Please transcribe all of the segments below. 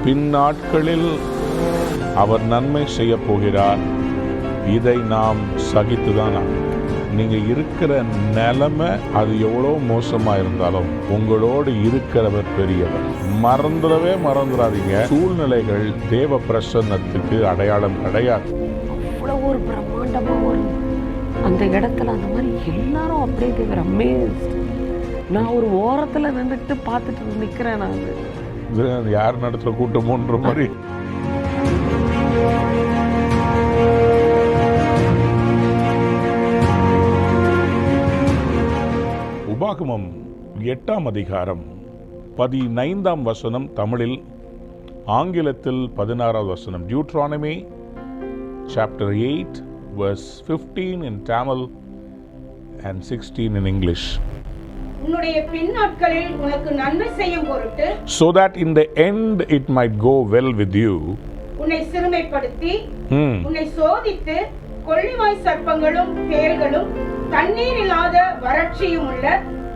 பின்னாட்களில் அவர் நன்மை செய்ய போகிறார், இதை நாம் சகித்துதான் நீங்க இருக்கிற நிலைமை அது எவ்வளோ மோசமா இருந்தாலும் உங்களோடு இருக்கிறவர் பெரியவர். மறந்துடாதீங்க, சூழ்நிலைகள் தேவ பிரசன்னத்துக்கு அடையாளம் கிடையாது. அவ்வளவு ஒரு பிரம்மாண்டமா ஒரு அந்த இடத்துல அந்த மாதிரி எல்லாரும் அப்படியே தேவர் அமேஸ்ட். நான் ஒரு ஓரத்துல நின்றுட்டு பார்த்துட்டு நிக்கிறேன். நான் யார் நடத்துற கூட்டமோன்ற மாதிரி. உபாகமம் 8ஆம் அதிகாரம் 15ஆம் வசனம் தமிழில், ஆங்கிலத்தில் 16வது வசனம். Deuteronomy chapter 8 verse 15 in Tamil and 16 in English. உன்னுடைய பின்னாட்களில் உனக்கு நன்மை செய்யும் பொருட்டு, so that in the end it might go well with you, உன்னை சிறுமைப்படுத்தி உன்னை சோதித்து கொள்ளிவாய் சர்ப்பங்களும் தேள்களும் தண்ணீர் இல்லாத வறட்சியும் உள்ள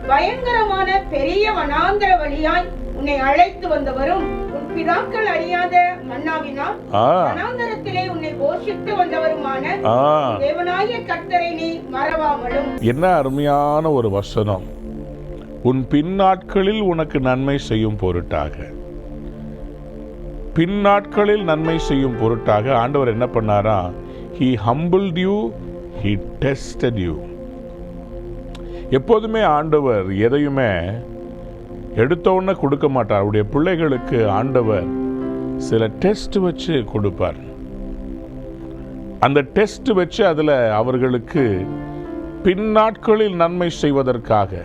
பயங்கரமான பெரிய வனாந்தர வழியாய் உன்னை அழைத்து வந்தவரும் உன் பிதாக்கள் அறியாத மன்னாவினால் வனாந்தரத்திலே உன்னை போஷித்து வந்தவருமான தேவனாகிய கர்த்தரை நீ மறவாமலும். என்ன அருமையான ஒரு வசனம்! உன் பின்னாட்களில் உனக்கு நன்மை செய்யும் பொருட்டாக, பின்னாட்களில் நன்மை செய்யும் பொருட்டாக ஆண்டவர் என்ன பண்ணாரா? He humbled you, he tested you. எப்போதுமே ஆண்டவர் எதையுமே எடுத்தோன்னு கொடுக்க மாட்டார். அவருடைய பிள்ளைகளுக்கு ஆண்டவர் சில டெஸ்ட் வச்சு கொடுப்பார். அந்த டெஸ்ட் வச்சு அதில் அவர்களுக்கு பின்னாட்களில் நன்மை செய்வதற்காக.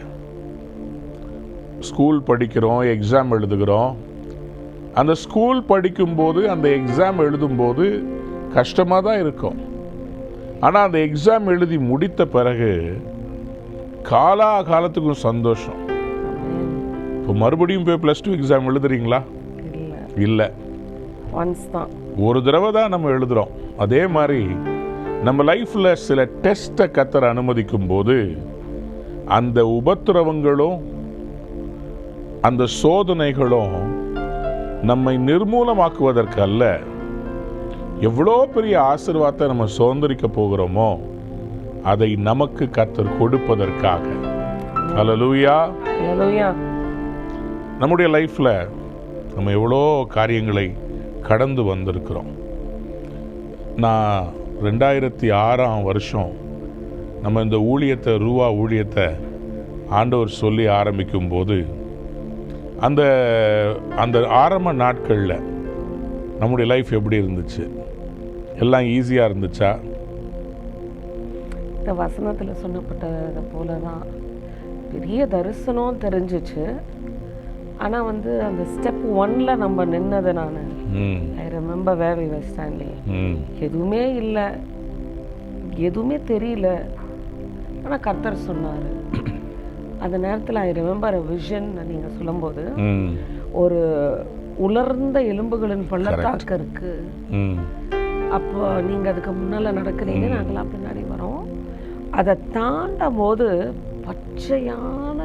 ஸ்கூல் படிக்கிறோம், எக்ஸாம் எழுதுகிறோம். அந்த ஸ்கூல் படிக்கும்போது, அந்த எக்ஸாம் எழுதும்போது கஷ்டமாக தான் இருக்கும். ஆனால் அந்த எக்ஸாம் எழுதி முடித்த பிறகு காலத்துக்கும் சந்தோஷம். இப்போ மறுபடியும் போய் +2 எக்ஸாம் எழுதுறீங்களா? இல்லை, ஒரு தடவை தான் நம்ம எழுதுகிறோம். அதே மாதிரி நம்ம லைஃப்பில் சில டெஸ்ட்டை கர்த்தர் அனுமதிக்கும் போது அந்த உபத்திரவங்களும் அந்த சோதனைகளும் நம்மை நிர்மூலமாக்குவதற்கு அல்ல, எவ்வளோ பெரிய ஆசீர்வாதத்தை நம்ம சுதந்திரிக்க போகிறோமோ அதை நமக்கு கர்த்தர் கொடுப்பதற்காக. ஹல்லேலூயா. நம்முடைய லைஃப்ல நம்ம எவ்வளோ காரியங்களை கடந்து வந்திருக்கிறோம். நான் 2006ஆம் வருஷம் நம்ம இந்த ஊழியத்தை, ரூவா ஊழியத்தை ஆண்டவர் சொல்லி ஆரம்பிக்கும் போது அந்த அந்த ஆரம்ப நாட்களில் நம்முடைய லைஃப் எப்படி இருந்துச்சு? எல்லாம் ஈஸியாக இருந்துச்சா? இந்த வசனத்தில் சொன்னப்பட்டதை போல தான் பெரிய தரிசனம் தெரிஞ்சிச்சு. ஆனால் அந்த ஸ்டெப் 1ல் நம்ம நின்னது நான் I remember where we were standing. எதுவுமே இல்லை, எதுவுமே தெரியல. ஆனால் கர்த்தர் சொன்னார். அந்த நேரத்தில் ஐ ரிமெம்பர் விஷன். நீங்கள் சொல்லும்போது ஒரு உலர்ந்த எலும்புகளின் பள்ளத்தாக்கு இருக்கு. அப்போ நீங்கள் அதுக்கு முன்னால் நடக்கிறீங்க, நாங்களாம் பின்னாடி வரோம். அதை தாண்டும் போது பச்சையான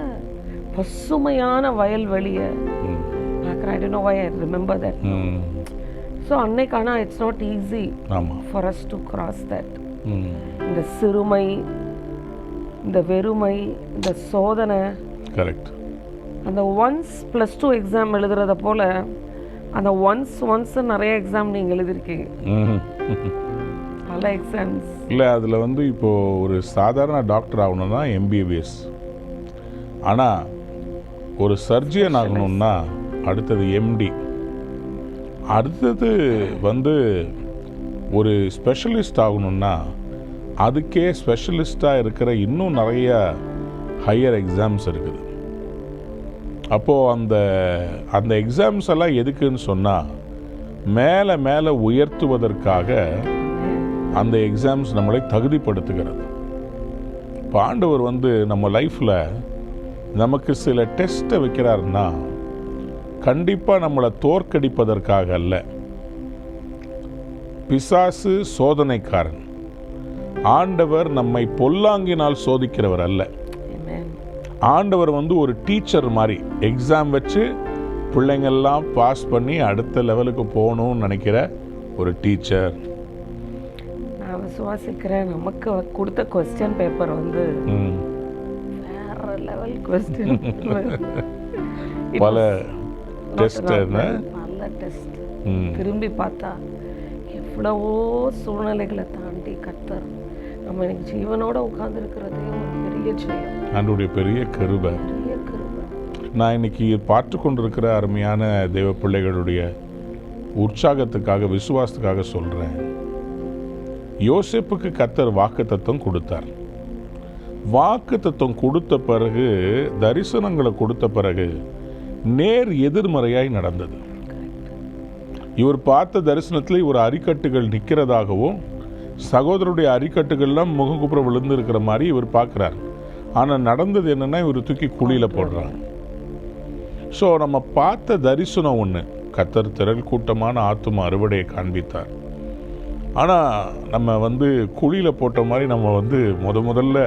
பசுமையான வயல்வெளியை பார்க்குறேன். I don't know why I remember that. So அன்னைக்கு ஆனால் it's not easy for us to cross that. இந்த சிறுமை, இந்த வெறுமை, இந்த சோதனை, கரெக்ட். அந்த +2 எக்ஸாம் எழுதுறத போல அந்த ஒன்ஸ் நிறைய எக்ஸாம் நீங்கள் எழுதிருக்கீங்க, பல எக்ஸாம்ஸ். இல்லை, அதில் இப்போது ஒரு சாதாரண டாக்டர் ஆகணும்னா MBBS, ஆனால் ஒரு சர்ஜியன் ஆகணும்னா அடுத்தது MD, அடுத்தது ஒரு ஸ்பெஷலிஸ்ட் ஆகணும்னா அதுக்கே ஸ்பெஷலிஸ்டாக இருக்கிற இன்னும் நிறைய ஹையர் எக்ஸாம்ஸ் இருக்குது. அப்போது அந்த எக்ஸாம்ஸ் எல்லாம் எதுக்குன்னு சொன்னால் மேலே மேலே உயர்த்துவதற்காக அந்த எக்ஸாம்ஸ் நம்மளை தகுதிப்படுத்துகிறது. இப்போ ஆண்டவர் நம்ம லைஃப்பில் நமக்கு சில டெஸ்ட்டை வைக்கிறாருன்னா கண்டிப்பாக நம்மளை தோற்கடிப்பதற்காக அல்ல. பிசாசு சோதனைக்காரன், ஆண்டவர் நம்மை பொல்லாங்கினால் சோதிக்கிறவர் அல்ல. ஆண்டவர் ஒரு டீச்சர் மாதிரி எக்ஸாம் வச்சு பிள்ளைங்கள்லாம் பாஸ் பண்ணி அடுத்த லெவலுக்கு போகணும்னு நினைக்கிற ஒரு டீச்சர். நான் விசுவாசிக்கிறேன் நமக்கு கொடுத்த கொஸ்டின் பேப்பர் வந்து வேற லெவல் கொஸ்டின். பல டெஸ்ட் பல டெஸ்ட். திரும்பி பார்த்தா எவ்வளவோ சூழ்நிலைகளை தாண்டி கர்த்தர் நம்ம இன்னைக்கு ஜீவனோட உட்கார்ந்துருக்கிறதே ஒரு பெரிய ஜெயம், ஆண்டவருடைய பெரிய கிருபை. பெரிய கிருபை. நான் இன்னைக்கு பார்த்து கொண்டிருக்கிற அருமையான தெய்வ பிள்ளைகளுடைய உற்சாகத்துக்காக, விசுவாசத்துக்காக சொல்கிறேன். யோசேப்புக்கு கர்த்தர் வாக்குத்தத்தம் கொடுத்தார். வாக்குத்தத்தம் கொடுத்த பிறகு, தரிசனங்களை கொடுத்த பிறகு நேர் எதிர்மறையாய் நடந்தது. இவர் பார்த்த தரிசனத்தில் இவர் அரிக்கட்டுகள் நிற்கிறதாகவும், சகோதரருடைய அரிக்கட்டுகள்லாம் முகங்குப்புற விழுந்து இருக்கிற மாதிரி இவர் பார்க்குறார். ஆனால் நடந்தது என்னென்னா, இவர் தூக்கி குழியில் போடுறாங்க. ஸோ நம்ம பார்த்த தரிசனம் ஒன்று, கர்த்தர் திரள் கூட்டமான ஆத்தும அறுவடையை காண்பித்தார். ஆனால் நம்ம குழியில் போட்ட மாதிரி நம்ம முதல்ல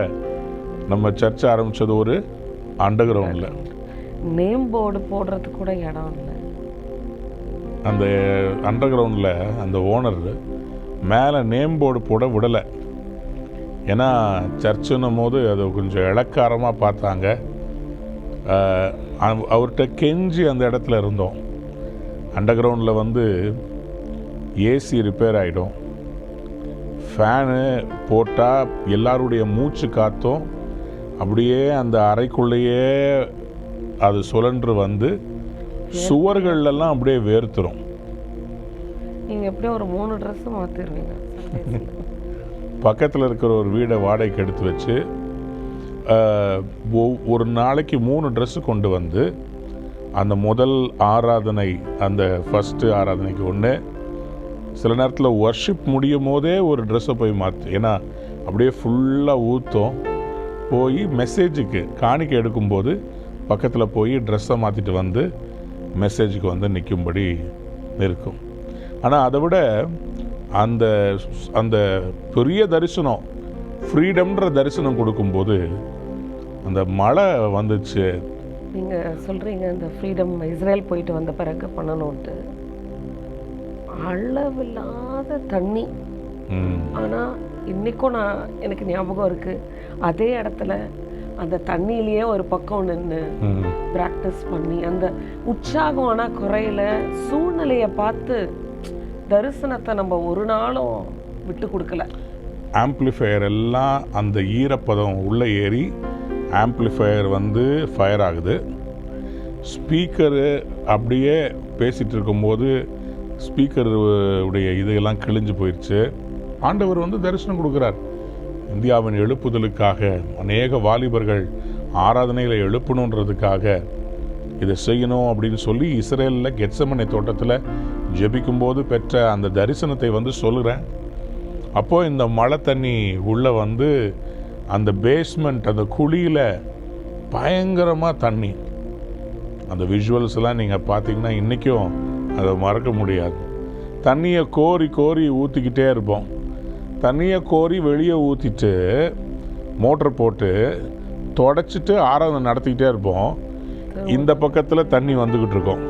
நம்ம சர்ச்சை ஆரம்பித்தது ஒரு அண்டர் கிரவுண்டில். நேம் போர்டு போடுறதுக்கு கூட இடம் இல்லை. அந்த அண்டர் கிரவுண்டில் அந்த ஓனர் மேலே நேம் போர்டு போட விடலை. ஏன்னா சர்ச்சுன்னும் போது அதை கொஞ்சம் இளக்காரமாக பார்த்தாங்க. அவர்கிட்ட கெஞ்சி அந்த இடத்துல இருந்தோம். அண்டர் கிரவுண்டில் ஏசி ரிப்பேர் ஆகிடும், ஃபேனு போட்டால் எல்லாருடைய மூச்சு காற்றும் அப்படியே அந்த அறைக்குள்ளேயே அது சுழன்று சுவர்களெல்லாம் அப்படியே வேர்த்துரும். நீங்கள் எப்படியும் ஒரு 3 ட்ரெஸ்ஸு மாற்றிடுவீங்க. பக்கத்தில் இருக்கிற ஒரு வீடை வாடகைக்கு எடுத்து வச்சு ஒரு நாளைக்கு 3 ட்ரெஸ்ஸு கொண்டு அந்த முதல் ஆராதனை, அந்த ஃபஸ்ட்டு ஆராதனைக்கு ஒன்று, சில நேரத்தில் வர்ஷிப் முடியும் போதே ஒரு ட்ரெஸ்ஸை போய் மாற்று. ஏன்னா அப்படியே ஃபுல்லாக ஊற்றும். போய் மெசேஜுக்கு காணிக்கை எடுக்கும்போது பக்கத்தில் போய் ட்ரெஸ்ஸை மாற்றிட்டு மெசேஜுக்கு நிற்கும்படி இருக்கும். ஆனால் அதை விட அந்த அந்த பெரிய தரிசனம், ஃப்ரீடம்ன்ற தரிசனம் கொடுக்கும்போது அந்த மழை வந்துச்சு. நீங்கள் சொல்கிறீங்க இந்த ஃப்ரீடம் இஸ்ரேல் போயிட்டு வந்த பிறகு பண்ணணுன்ட்டு, அளவில்லாத தண்ணி. ஆனால் இன்றைக்கும் எனக்கு ஞாபகம் இருக்குது, அதே இடத்துல அந்த தண்ணியிலேயே ஒரு பக்கம் நின்று ப்ராக்டிஸ் பண்ணி அந்த உற்சாகம் ஆனால் குறையில, சூழ்நிலையை பார்த்து தரிசனத்தை நம்ம ஒரு நாளும் விட்டு கொடுக்கல. ஆம்ப்ளிஃபையர் எல்லாம் அந்த ஈரப்பதம் உள்ளே ஏறி ஆம்ப்ளிஃபையர் ஃபயர் ஆகுது. ஸ்பீக்கரு அப்படியே பேசிகிட்டு இருக்கும்போது ஸ்பீக்கர் உடைய இதெல்லாம் கிழிஞ்சு போயிடுச்சு. ஆண்டவர் தரிசனம் கொடுக்குறார். இந்தியாவின் எழுப்புதலுக்காக அநேக வாலிபர்கள் ஆராதனையில் எழுப்பணுன்றதுக்காக இதை செய்யணும் அப்படின்னு சொல்லி இஸ்ரேலில் கெத்செமனே தோட்டத்தில் ஜெபிக்கும்போது பெற்ற அந்த தரிசனத்தை சொல்லுறேன். அப்போது இந்த மழை தண்ணி உள்ளே அந்த பேஸ்மெண்ட், அந்த குழியில் பயங்கரமாக தண்ணி. அந்த விஷுவல்ஸ்லாம் நீங்கள் பார்த்தீங்கன்னா இன்றைக்கும் அதை மறக்க முடியாது. தண்ணியை கோரி கோரி ஊற்றிக்கிட்டே இருப்போம். தண்ணியை கோரி வெளியே ஊற்றிட்டு மோட்டர் போட்டு தொடச்சிட்டு ஆராதனை நடத்திக்கிட்டே இருப்போம். இந்த பக்கத்தில் தண்ணி வந்துக்கிட்டு இருக்கோம்.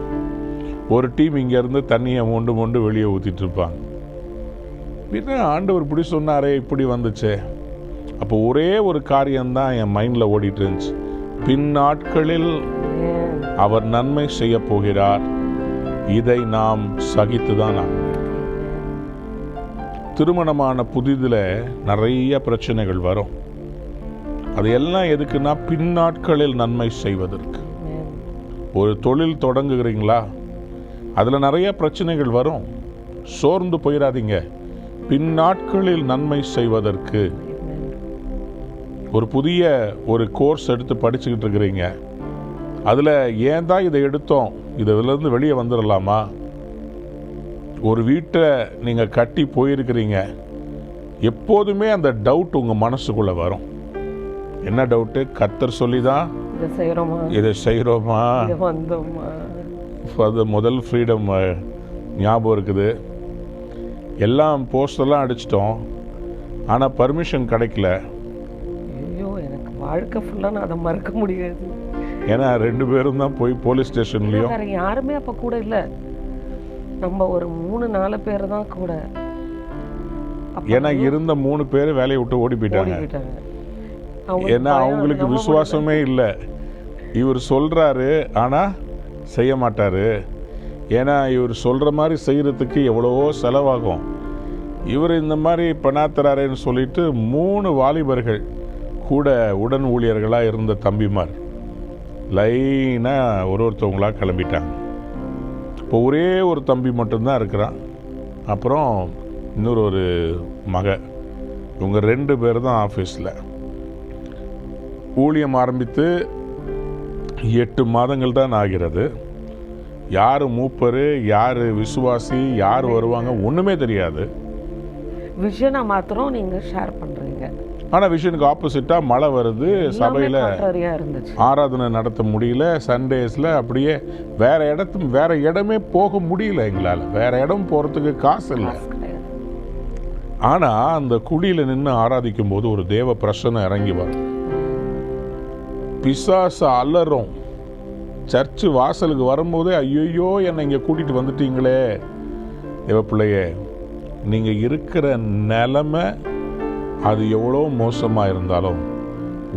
ஒரு டீம் இங்கேருந்து தண்ணியை மொண்டு வெளியே ஊற்றிட்டு இருப்பாங்க. பின்ன ஆண்டவர் இப்படி சொன்னாரே, இப்படி வந்துச்சே. அப்போ ஒரே ஒரு காரியம்தான் என் மைண்டில் ஓடிட்டு இருந்துச்சு. பின் நாட்களில் அவர் நன்மை செய்ய போகிறார், இதை நாம் சகித்து தான். திருமணமான புதிதில் நிறைய பிரச்சனைகள் வரும். அது எல்லாம் எதுக்குன்னா பின்னாட்களில் நன்மை செய்வதற்கு. ஒரு தொழில் தொடங்குகிறீங்களா, அதில் நிறைய பிரச்சனைகள் வரும். சோர்ந்து போயிடாதீங்க. பின்னாட்களில் நன்மை செய்வதற்கு. ஒரு புதிய ஒரு கோர்ஸ் எடுத்து படிச்சுக்கிட்டு இருக்கிறீங்க, அதில் ஏன் தான் இதை எடுத்தோம், இதிலேருந்து வெளியே வந்துடலாமா? ஒரு வீட்டை நீங்கள் கட்டி போயிருக்கிறீங்க, எப்போதுமே அந்த டவுட் உங்கள் மனசுக்குள்ளே வரும். என்ன டவுட்டு? கர்த்தர் சொல்லி தான் இதை செய்கிறோமா? அது முதல் ஃப்ரீடம் ஞாபகம் இருக்குது. எல்லாம் போஸ்டெல்லாம் அடிச்சிட்டோம், ஆனால் பர்மிஷன் கிடைக்கல. ஐயோ, எனக்கு வாழ்க்கை ஃபுல்லாக நான் அதை மறக்க முடியாது. ஏன்னா 2 பேரும் தான் போய் போலீஸ் ஸ்டேஷன்லேயும். வேற யாருமே அப்போ கூட இல்லை, நம்ம ஒரு 3-4 பேர் தான் கூட. ஏன்னா இருந்த 3 பேர் வேலையை விட்டு ஓடி போயிட்டாங்க. ஏன்னா அவங்களுக்கு விசுவாசமே இல்லை. இவர் சொல்கிறாரு ஆனால் செய்ய மாட்டார். ஏன்னா இவர் சொல்கிற மாதிரி செய்கிறதுக்கு எவ்வளவோ செலவாகும். இவர் இந்த மாதிரி பண்ணாத்துறாருன்னு சொல்லிட்டு 3 வாலிபர்கள் கூட உடன் ஊழியர்களாக இருந்த தம்பிமார் லைனாக ஒருத்தவங்களாக கிளம்பிட்டாங்க. இப்போ ஒரே ஒரு தம்பி மட்டும்தான் இருக்கிறான். அப்புறம் இன்னொரு மக. இவங்க 2 பேர் தான் ஆஃபீஸில். ஊழியம் ஆரம்பித்து 8 மாதங்கள் தான் ஆகிறது. யார் மூப்பர், யார் விசுவாசி, யார் வருவாங்க ஒன்றுமே தெரியாது. விஷனை மாத்திரம் நீங்கள் ஷேர் பண்ணுறீங்க. ஆனால் விஷனுக்கு ஆப்போசிட்டாக மழை வருது, சபையில் ஆராதனை நடத்த முடியல. சண்டேஸில் அப்படியே வேற இடமே போக முடியல எங்களால். வேற இடம் போகிறதுக்கு காசு இல்லை. ஆனால் அந்த குடியில் நின்று ஆராதிக்கும் போது ஒரு தேவ பிரசன்னம் இறங்கி வரும். பிசாசு அலறும். சர்ச்சு வாசலுக்கு வரும்போதே ஐயோ என்னை இங்கே கூட்டிகிட்டு வந்துட்டீங்களே தேவ பிள்ளையே, நீங்கள் இருக்கிற நிலைமை அது எவ்வளோ மோசமாக இருந்தாலும்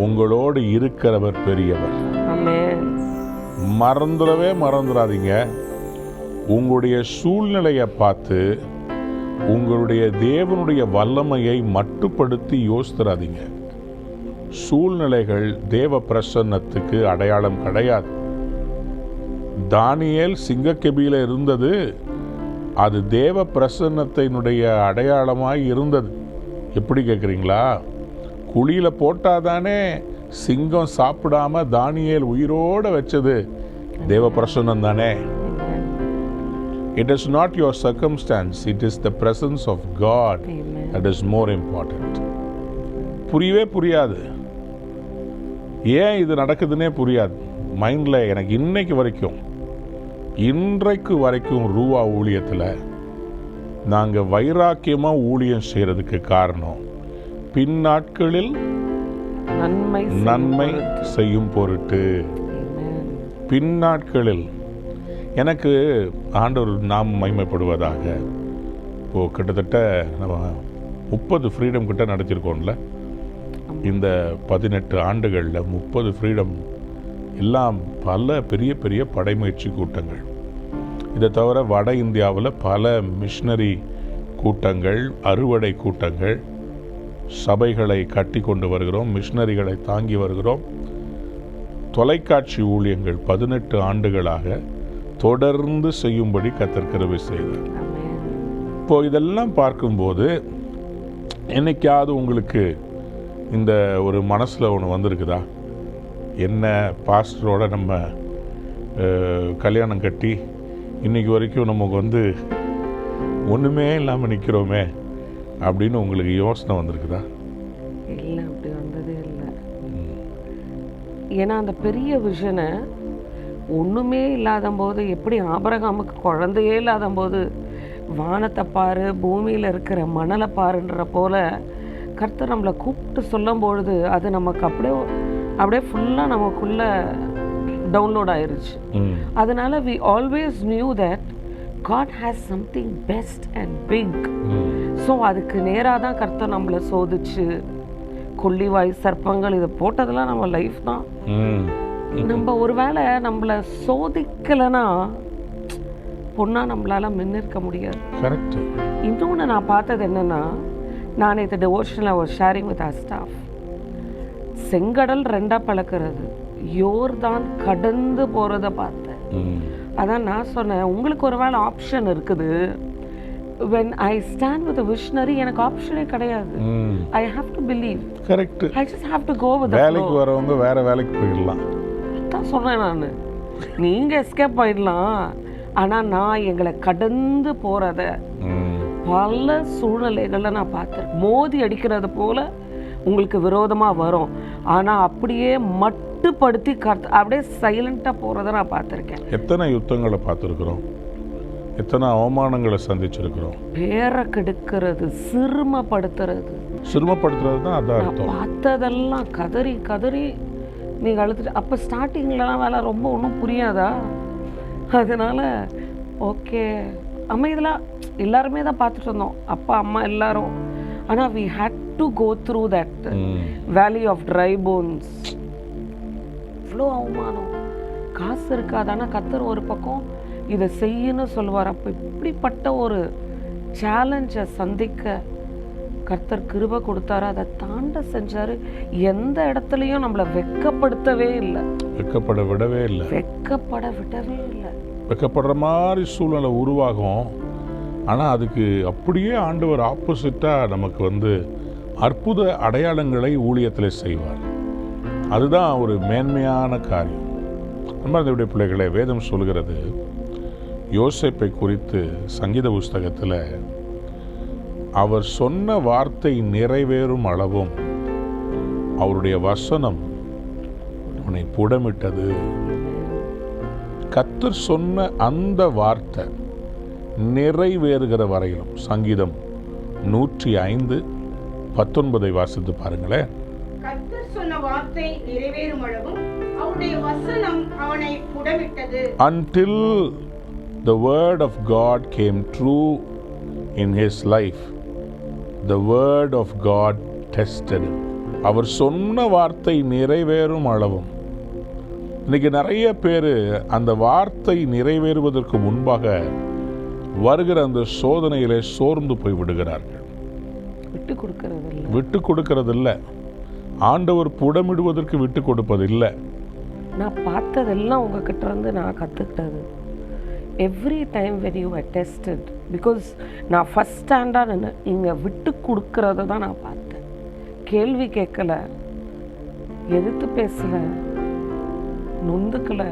உங்களோடு இருக்கிறவர் பெரியவர். மறந்துடாதீங்க. உங்களுடைய சூழ்நிலையை பார்த்து உங்களுடைய தேவனுடைய வல்லமையை மட்டுப்படுத்தி யோசித்துறாதீங்க. சூழ்நிலைகள் தேவ பிரசன்னத்துக்கு அடையாளம் கிடையாது. தானியேல் சிங்கக்கெபியில இருந்தது, அது தேவ பிரசன்னத்தினுடைய அடையாளமாய் இருந்தது. எப்படி கேட்குறீங்களா? குழியில் போட்டாதானே சிங்கம் சாப்பிடாம தானியேல் உயிரோடு வச்சது தேவ பிரசன்னம் தானே. It is not your circumstance, it is the presence of God. Amen. That is more important. புரியவே புரியாது, ஏன் இது நடக்குதுன்னே புரியாது. மைண்டில் எனக்கு இன்றைக்கு வரைக்கும் ரூவா ஊழியத்தில் நாங்கள் வைராக்கியமாக ஊழியம் செய்கிறதுக்கு காரணம் பின்னாட்களில் நன்மை செய்யும் பொருட்டு. பின்னாட்களில் எனக்கு ஆண்டவர் நாம் மகிமைப்படுவதாக. இப்போது கிட்டத்தட்ட நம்ம 30 ஃப்ரீடம் கிட்ட நடத்தியிருக்கோம்ல. இந்த 18 ஆண்டுகளில் 30 ஃப்ரீடம் எல்லாம் பல பெரிய பெரிய படைமுயற்சி கூட்டங்கள். இதை தவிர வட இந்தியாவில் பல மிஷனரி கூட்டங்கள், அறுவடை கூட்டங்கள், சபைகளை கட்டி கொண்டு வருகிறோம், மிஷனரிகளை தாங்கி வருகிறோம். தொலைக்காட்சி ஊழியங்கள் 18 ஆண்டுகளாக தொடர்ந்து செய்யும்படி கர்த்தர் கிருபை செய்தார். இப்போ இதெல்லாம் பார்க்கும்போது என்னைக்காவது உங்களுக்கு இந்த ஒரு மனசில் ஒன்று வந்திருக்குதா? என்ன பாஸ்டரோட நம்ம கல்யாணம் கட்டி இன்றைக்கி வரைக்கும் நமக்கு ஒன்றுமே இல்லாமல் நிற்கிறோமே அப்படின்னு உங்களுக்கு யோசனை வந்திருக்குதா? இல்லை, அப்படி வந்ததே இல்லை. ஏன்னா அந்த பெரிய விஷனை ஒன்றுமே இல்லாத போது, எப்படி ஆபிரகாமுக்கு குழந்தையே இல்லாத போது வானத்தை பாரு, பூமியில் இருக்கிற மணலை பாருன்ற போல கர்த்தர் நம்மளை கூப்பிட்டு சொல்லும் பொழுது அது நமக்கு அப்படியே ஃபுல்லாக நமக்குள்ளே டவுன்லோட் ஆயிருச்சு. அதனால we always knew that God has something best and big. So அதுக்கு நேராக தான் கர்த்தர் நம்மளை சோதிச்சு, கொள்ளிவாய் சர்ப்பங்கள் இதை போட்டதெல்லாம் நம்ம லைஃப் தான். நம்ம ஒருவேளை நம்மளை சோதிக்கலைன்னா பொண்ணா நம்மளால முன்னிற்க முடியாது. இன்னொன்று நான் பார்த்தது என்னன்னா, நான் இந்த டிவோஷனில் ஒரு ஷேரிங் வித் ஆர் ஸ்டாஃப், செங்கடல் 2 பிளக்கிறது, யோர்தான் கடந்து போகிறத பார்த்தேன். அதான் நான் சொன்னேன், உங்களுக்கு ஒரு வேளை ஆப்ஷன் இருக்குது. when I stand with a visionary எனக்கு ஆப்ஷனே கிடையாது. I have to believe. Correct. I just have to go with the flow. வேலைக்கு வரவங்க வேற வேலைக்கு போயிடலாம். அதான் சொன்னேன் நான், நீங்கள் எஸ்கேப் ஆயிடலாம், ஆனால் நான் எங்களை கடந்து போகிறத பல சூழ்நிலைகளில் நான் பார்த்தேன். மோதி அடிக்கிறது போல உங்களுக்கு விரோதமாக வரும், ஆனால் அப்படியே மட்டுப்படுத்தி அப்படியே சைலண்ட்டாக போகிறத நான் பார்த்துருக்கேன். எத்தனை யுத்தங்களை பார்த்துருக்குறோம், எத்தனை அவமானங்களை சந்திச்சிருக்கிறோம். பேரை கெடுக்கிறது, சிறுமப்படுத்துறது தான் அதான் அர்த்தம். பார்த்ததெல்லாம் கதறி கதறி நீங்கள் அழுதுட்டு அப்போ ஸ்டார்டிங்லலாம் வேலை ரொம்ப ஒன்றும் புரியாதா? அதனால ஓகே அமைதியாக எல்லாருமே தான் பார்த்துட்டு இருந்தோம், அப்பா அம்மா எல்லாரும். ஆனால் we had to go through that valley of dry bones. இவ்வளோ அவமானம், காசு இருக்காது, ஆனால் கர்த்தர் ஒரு பக்கம் இதை செய்யன்னு சொல்லுவார். அப்போ இப்படிப்பட்ட ஒரு சேலஞ்சை சந்திக்க கர்த்தர் கிருபை கொடுத்தாரு, அதை தாண்ட செஞ்சாரு. எந்த இடத்துலையும் நம்மளை வெட்கப்படுத்தவே இல்லை, வெட்கப்பட விடவே இல்லை, வெட்கப்பட விடவே இல்லை. வெட்கப்படுற மாதிரி சூழ்நிலை உருவாகும். ஆனால் அதுக்கு அப்படியே ஆண்டவர் ஆப்போசிட்டாக நமக்கு வந்து அற்புத அடையாளங்களை ஊழியத்தில் செய்வார். அதுதான் ஒரு மேன்மையான காரியம். அன்பார்ந்தவருடைய பிள்ளைகளே, வேதம் சொல்கிறது யோசேப்பை குறித்து சங்கீத புஸ்தகத்தில் அவர் சொன்ன வார்த்தை நிறைவேறும் அளவும் அவருடைய வசனம் அவனை புடமிட்டது. கர்த்தர் சொன்ன அந்த வார்த்தை நிறைவேறுகிற வரையிலும், சங்கீதம் 105:19 வாசித்து பாருங்களேன். கர்த்தர் சொன்ன வார்த்தை நிறைவேறும் அளவும் அவருடைய வசனம் அவனை புடமிட்டது. Until the word of God came true in his life, the word of God tested him. அவர் சொன்ன வார்த்தை நிறைவேறும் அளவும். இன்னைக்கு நிறைய பேர் அந்த வார்த்தை நிறைவேறுவதற்கு முன்பாக வருகிற அந்த சோதனையிலே சோர்ந்து போய் விடுகிறார்கள். விட்டு கொடுக்கறதில்லை, ஆண்டவர் புடமிடுவதற்கு விட்டு கொடுப்பதில்லை. நான் பார்த்ததெல்லாம் உங்ககிட்ட இருந்து நான் கற்றுக்கிட்டது. Every time when you are tested, because நான் ஃபஸ்ட் ஸ்டாண்டாக இங்கே விட்டு கொடுக்கறத தான் நான் பார்த்தேன். கேள்வி கேட்கல, எதிர்த்து பேசல, நொந்துக்கலை.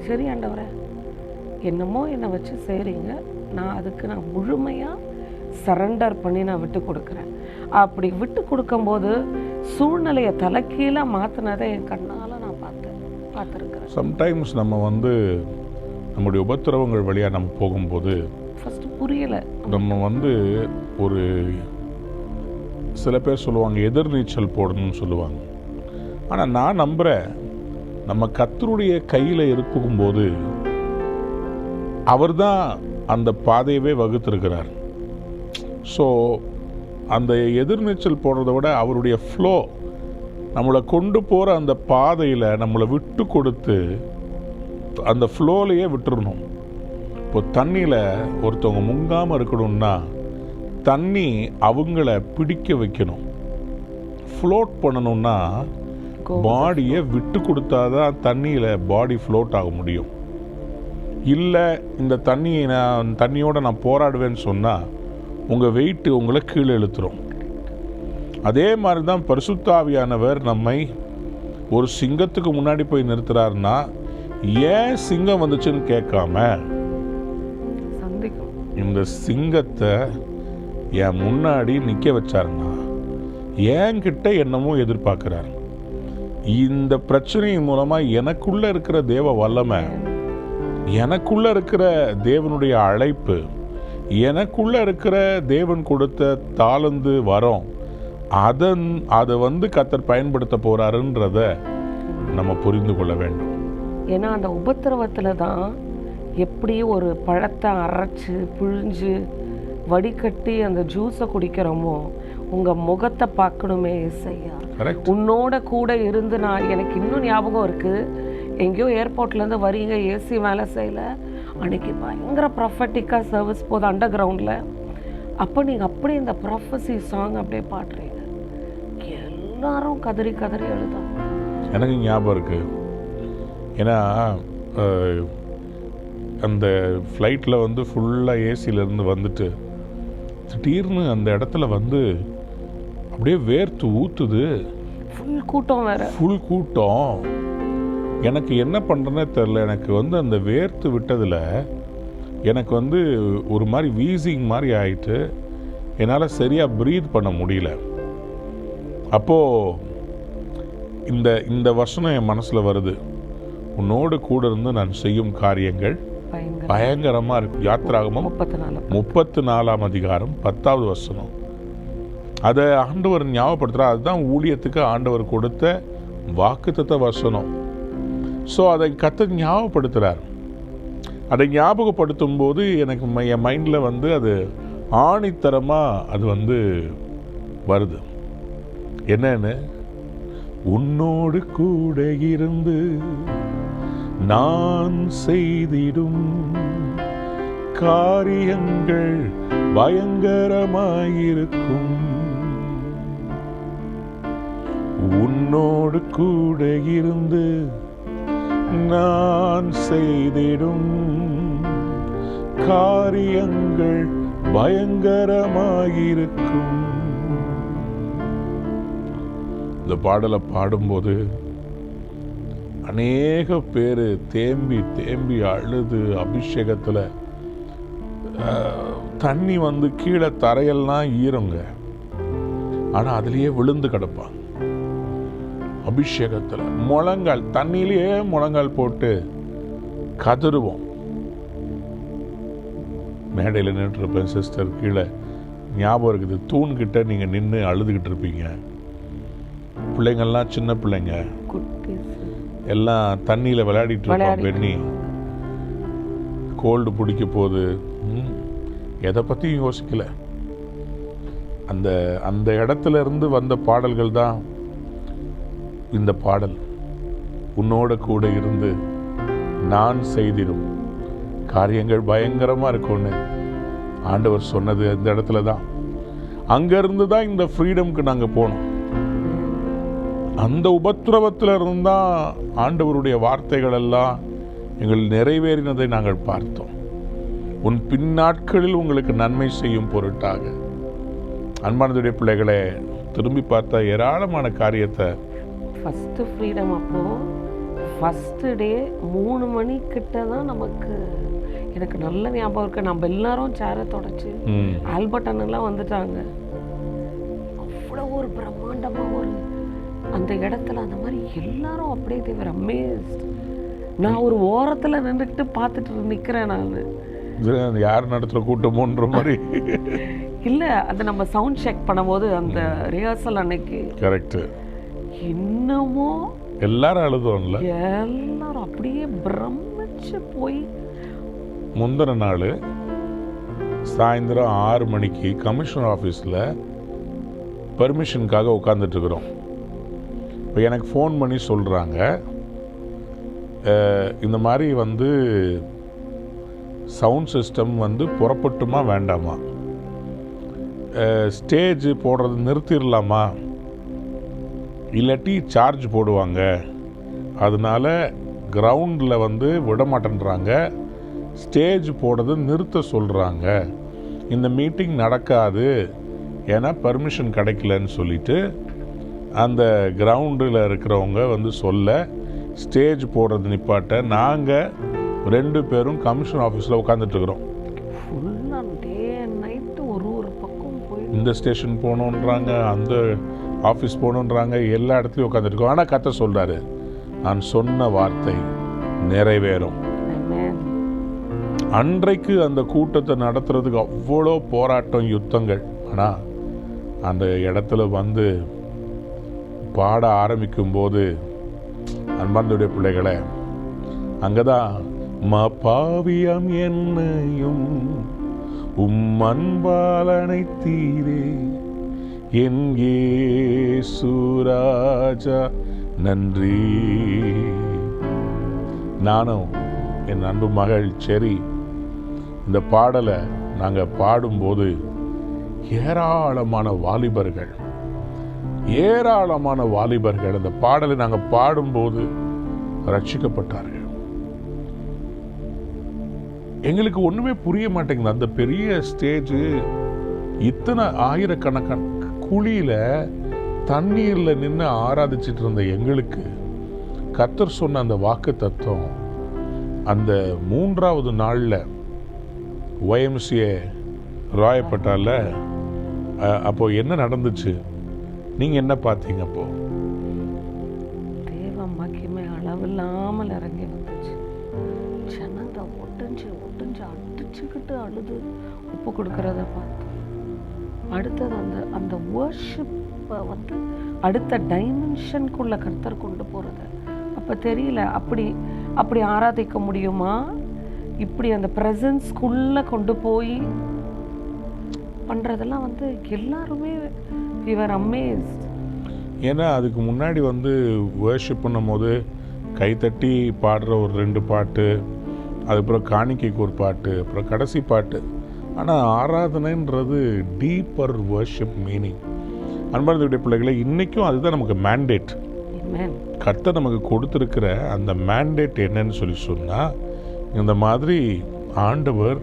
சரி ஆண்டவரே, என்னமோ என்னை வச்சு செய்கிறீங்க, நான் முழுமையாக சரண்டர் பண்ணி நான் விட்டு கொடுக்குறேன். அப்படி விட்டு கொடுக்கும்போது சூழ்நிலையை தலைக்கீழாக மாற்றினதை என் கண்ணால் நான் பார்த்துருக்கிறேன். சம்டைம்ஸ் நம்ம வந்து நம்முடைய உபத்திரவங்கள் வழியாக நம்ம போகும்போது ஃபஸ்ட்டு புரியலை. நம்ம வந்து ஒரு சில பேர் சொல்லுவாங்க எதிர்நீச்சல் போடணும்னு சொல்லுவாங்க. ஆனால் நான் நம்புகிறேன், நம்ம கர்த்தருடைய கையில் இருக்கும்போது அவர் தான் அந்த பாதையவே வகுத்திருக்கிறார். ஸோ அந்த எதிர்நீச்சல் போடுறத விட அவருடைய ஃப்ளோ நம்மளை கொண்டு போகிற அந்த பாதையில் நம்மளை விட்டு கொடுத்து அந்த ஃப்ளோலையே விட்டுறணும். இப்போ தண்ணியில் ஒருத்தவங்க முங்காமல் இருக்கணும்னா தண்ணி அவங்கள பிடிக்க வைக்கணும். ஃப்ளோட் பண்ணணும்னா பாடியை விட்டு கொடுத்தாதான் தண்ணியில் பாடி ஃப்ளோட் ஆக முடியும். இல்லை இந்த தண்ணியோட நான் போராடுவேன்னு சொன்னால் உங்கள் வெயிட்டு உங்களை கீழே இழுத்துரும். அதே மாதிரி தான் பரிசுத்த ஆவியானவர் நம்மை ஒரு சிங்கத்துக்கு முன்னாடி போய் நிறுத்துறாருன்னா ஏன் சிங்கம் வந்துச்சுன்னு கேட்காம இந்த சிங்கத்தை என் முன்னாடி நிற்க வச்சாருன்னா என்கிட்ட என்னமோ எதிர்பார்க்குறாரு. இந்த பிரச்சனையின் மூலமாக எனக்குள்ளே இருக்கிற தேவ வல்லமை, எனக்குள்ளே இருக்கிற தேவனுடைய அழைப்பு, எனக்குள்ளே இருக்கிற தேவன் கொடுத்த தாளந்து வரோம், அதை வந்து கர்த்தர் பயன்படுத்த போகிறாருன்றத நம்ம புரிந்து கொள்ள வேண்டும். ஏன்னா அந்த உபத்திரவத்தில் தான் எப்படி ஒரு பழத்தை அரைச்சி பிழிஞ்சு வடிகட்டி அந்த ஜூஸை குடிக்கிறோமோ, உங்கள் முகத்தை பார்க்கணுமே இசையா, உன்னோட கூட இருந்து நான் எனக்கு இன்னும் ஞாபகம் இருக்குது. எங்கேயோ ஏர்போர்ட்லேருந்து வரீங்க, ஏசி வேலை செய்யலை, அன்றைக்கி பயங்கர ப்ராஃபட்டிக்காக சர்வீஸ் போகுது அண்டர் கிரவுண்டில். அப்போ நீங்கள் அப்படியே இந்த ப்ராஃபஸி சாங் அப்படியே பாடுறீங்க, எல்லாரும் கதறி கதறி எழுதாங்க. எனக்கு ஞாபகம் இருக்குது. ஏன்னா அந்த ஃப்ளைட்டில் வந்து ஃபுல்லாக ஏசியிலேருந்து வந்துட்டு திடீர்னு அந்த இடத்துல வந்து அப்படியே வேர்த்து ஊற்றுது, ஃபுல் கூட்டம் வேறு, ஃபுல் கூட்டம். எனக்கு என்ன பண்ணுறேன்னே தெரில. எனக்கு வந்து அந்த வேர்த்து விட்டதில் எனக்கு வந்து ஒரு மாதிரி வீசிங் மாதிரி ஆகிட்டு என்னால் சரியாக ப்ரீத் பண்ண முடியல. அப்போது இந்த வசனம் என் மனசில் வருது, உன்னோடு கூட இருந்து நான் செய்யும் காரியங்கள் பயங்கரமாக இருக்கும். யாத்திராகமம் 34ஆம் அதிகாரம் 10வது வசனம். அதை ஆண்டவர் ஞாபகப்படுத்துகிறார். அதுதான் ஊழியத்துக்கு ஆண்டவர் கொடுத்த வாக்குத்தத்த வசனம். ஸோ அதை கர்த்தர் ஞாபகப்படுத்துகிறார். அதை ஞாபகப்படுத்தும் போது எனக்கு என் மைண்டில் வந்து அது ஆணித்தரமாக அது வந்து வருது. என்னன்னு, உன்னோடு கூட இருந்து நான் செய்திடும் காரியங்கள் பயங்கரமாயிருக்கும். உன்னோடு கூட இருந்து நான் செய்திடும் காரியங்கள் பயங்கரமாயிருக்கும். இந்த பாடலை பாடும்போது அநேக பேர் தேம்பி தேம்பி அழுது அபிஷேகத்தில் தண்ணி வந்து கீழே தரையெல்லாம் ஈரங்க, ஆனால் அதுலேயே விழுந்து கிடப்பாங்க. அபிஷேகத்தில் முழங்கால் தண்ணியிலேயே முழங்கால் போட்டு கதறுவோம். மேடையில் நின்றுருப்பேன் சிஸ்டர், கீழே ஞாபகம் இருக்குது, தூண்கிட்ட நீங்கள் நின்று அழுதுகிட்டு இருப்பீங்க. பிள்ளைங்கள்லாம் சின்ன பிள்ளைங்க எல்லாம் தண்ணியில் விளையாடிட்டு இருப்பான். பெண்ணி கோல்டு பிடிக்க போகுது, எதை பற்றியும் யோசிக்கல. அந்த அந்த இடத்துல இருந்து வந்த பாடல்கள் தான் இந்த பாடல். உன்னோட கூட இருந்து நான் செய்திடும் காரியங்கள் பயங்கரமாக இருக்கும்னு ஆண்டவர் சொன்னது அந்த இடத்துல தான். அங்கேருந்து தான் இந்த ஃப்ரீடம்க்கு நாங்கள் போனோம். அந்த உபத்திரவத்தில் இருந்தால் ஆண்டவருடைய வார்த்தைகள் எல்லாம் எங்கள் நிறைவேறினதை நாங்கள் பார்த்தோம். உன் பின்னாட்களில் உங்களுக்கு நன்மை செய்யும் பொருட்டாக. அன்பானதுடைய பிள்ளைகளை, திரும்பி பார்த்தா ஏராளமான காரியத்தை. ஃபஸ்ட்டு ஃப்ரீடம் அப்போது ஃபஸ்ட்டு டே 3 மணிக்கிட்ட தான் நமக்கு, எனக்கு நல்ல ஞாபகம் இருக்குது, நம்ம எல்லாரும் சேரை தொடச்சி ஆல்பர்ட் அண்ணன்லாம் வந்துட்டாங்க. அவ்வளோ ஒரு பிரம்மாண்டமாக ஒரு அந்த இடத்துல அந்த மாதிரி எல்லாரும் அப்படியே தேவர் அமேஸ்ட். நான் ஒரு ஓரத்தில் நின்றுக்கிட்டு பார்த்துட்டு நிற்கிறேன். நான் யார் நடத்துகிற கூட்டமோன்ற மாதிரி இல்லை, அதை நம்ம சவுண்ட் செக் பண்ணும்போது அந்த ரிஹர்சல் அன்னைக்கு கரெக்டு இன்னமும் எல்லாரும் அழுதோம்ல, எல்லாரும் அப்படியே பிரமிச்சு போய். முந்தின நாள் சாயந்தரம் 6 மணிக்கு கமிஷனர் ஆஃபீஸில் பர்மிஷனுக்காக உட்காந்துட்ருக்குறோம். இப்போ எனக்கு ஃபோன் பண்ணி சொல்கிறாங்க, இந்த மாதிரி வந்து சவுண்ட் சிஸ்டம் வந்து புறப்பட்டுமா வேண்டாமா, ஸ்டேஜ் போடுறது நிறுத்திடலாமா, இல்லாட்டி சார்ஜ் போடுவாங்க, அதனால கிரவுண்டில் வந்து விட மாட்டேன்றாங்க, ஸ்டேஜ் போடுறது நிறுத்த சொல்கிறாங்க, இந்த மீட்டிங் நடக்காது ஏன்னா பர்மிஷன் கிடைக்கலன்னு சொல்லிட்டு அந்த கிரவுண்டில் இருக்கிறவங்க வந்து சொல்ல ஸ்டேஜ் போடுறது நிப்பாட்ட நாங்கள் 2 பேரும் கமிஷன் ஆஃபீஸில் உட்காந்துட்டுருக்குறோம். ஒரு பக்கம் போய் இந்த ஸ்டேஷன் போகணுன்றாங்க, அந்த ஆஃபீஸ் போகணுன்றாங்க, எல்லா இடத்துலையும் உட்காந்துருக்கோம். ஆனால் கர்த்தர் சொல்கிறாரு, நான் சொன்ன வார்த்தை நிறைவேறும். அன்றைக்கு அந்த கூட்டத்தை நடத்துறதுக்கு அவ்வளோ போராட்டம், யுத்தங்கள். ஆனால் அந்த இடத்துல வந்து பாட ஆரம்பிக்கும் போது அன்பார்ந்தவுடைய பிள்ளைகளை, அங்கதான் பாவியம் என்னையும் அன்பால் அணைத்தீரே என் இயேசு ராஜா நன்றி. நானும் என் அன்பு மகள் செரி இந்த பாடலை நாங்கள் பாடும்போது ஏராளமான வாலிபர்கள் இந்த பாடலை நாங்கள் பாடும்போது ரட்சிக்கப்பட்டார்கள். எங்களுக்கு ஒன்றுமே புரிய மாட்டேங்குது. அந்த பெரிய ஸ்டேஜ், இத்தனை ஆயிரக்கணக்கான குழியில் தண்ணீரில் நின்று ஆராதிச்சிட்டு இருந்த எங்களுக்கு கர்த்தர் சொன்ன அந்த வாக்கு தத்துவம் அந்த 3வது நாளில் YMCA ராயப்பட்டால அப்போ என்ன நடந்துச்சு, நீங்கள் என்ன பார்த்தீங்க? அப்போ தேவ மகிமை அளவில்லாமல் இறங்கி வந்துச்சு. ஜனங்க ஒட்டஞ்சு அடிச்சுக்கிட்டு அழுது உப்பு கொடுக்கறத பார்த்தோம். அடுத்தது அந்த வர்ஷிப்பை வந்து அடுத்த டைமென்ஷனுக்குள்ள கர்த்தர் கொண்டு போகிறது. அப்போ தெரியல, அப்படி ஆராதிக்க முடியுமா? இப்படி அந்த ப்ரெசன்ஸ்குள்ளே கொண்டு போய் பண்ணுறதெல்லாம் வந்து எல்லாருமே we were amazed. ஏன்னா அதுக்கு முன்னாடி வர்ஷிப் பண்ணும்போது கைத்தட்டி பாடுற ஒரு 2 பாட்டு, அதுக்கப்புறம் காணிக்கைக்கு ஒரு பாட்டு, அப்புறம் கடைசி பாட்டு. ஆனால் ஆராதனைன்றது டீப்பர் வர்ஷிப் மீனிங். அன்பார்ந்த பிள்ளைகளை, இன்றைக்கும் அதுதான் நமக்கு மேண்டேட். கர்த்தர் நமக்கு கொடுத்துருக்கிற அந்த மேண்டேட் என்னன்னு சொன்னால், இந்த மாதிரி ஆண்டவர்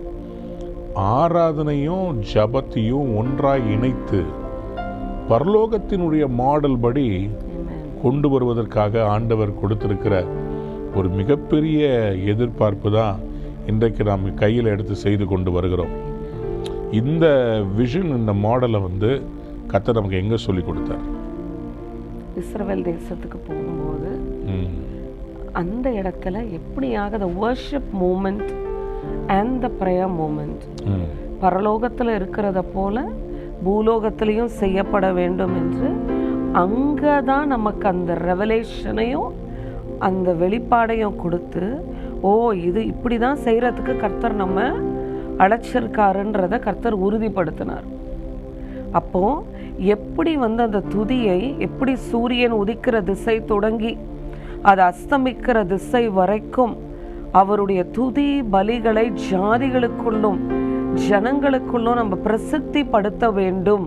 ஆராதனையும் ஜபத்தையும் ஒன்றாய் இணைத்து பரலோகத்தினுடைய மாடல் படி கொண்டு வருவதற்காக ஆண்டவர் கொடுத்திருக்கிற ஒரு மிகப்பெரிய எதிர்பார்ப்பு தான் இன்றைக்கு நாம் கையில் எடுத்து செய்து கொண்டு வருகிறோம். இந்த விஷன், இந்த மாடலை கர்த்தர் நமக்கு எங்கே சொல்லி கொடுத்தார்? இஸ்ரவேல் தேசத்துக்கு போகும்போது அந்த இடத்துல எப்படியாக the worship moment and the prayer moment பரலோகத்தில் இருக்கிறத போல பூலோகத்திலையும் செய்யப்பட வேண்டும் என்று அங்கே தான் நமக்கு அந்த ரெவலேஷனையும் அந்த வெளிப்பாடையும் கொடுத்து, இது இப்படி தான் செய்கிறதுக்கு கர்த்தர் நம்ம அழைச்சிருக்காருன்றதை கர்த்தர் உறுதிப்படுத்தினார். அப்போது எப்படி அந்த துதியை, எப்படி சூரியன் உதிக்கிற திசை தொடங்கி அது அஸ்தமிக்கிற திசை வரைக்கும் அவருடைய துதி பலிகளை ஜாதிகளுக்குள்ளும் ஜனங்களுக்குள்ளும் நம்ம பிரசித்தி படுத்த வேண்டும்.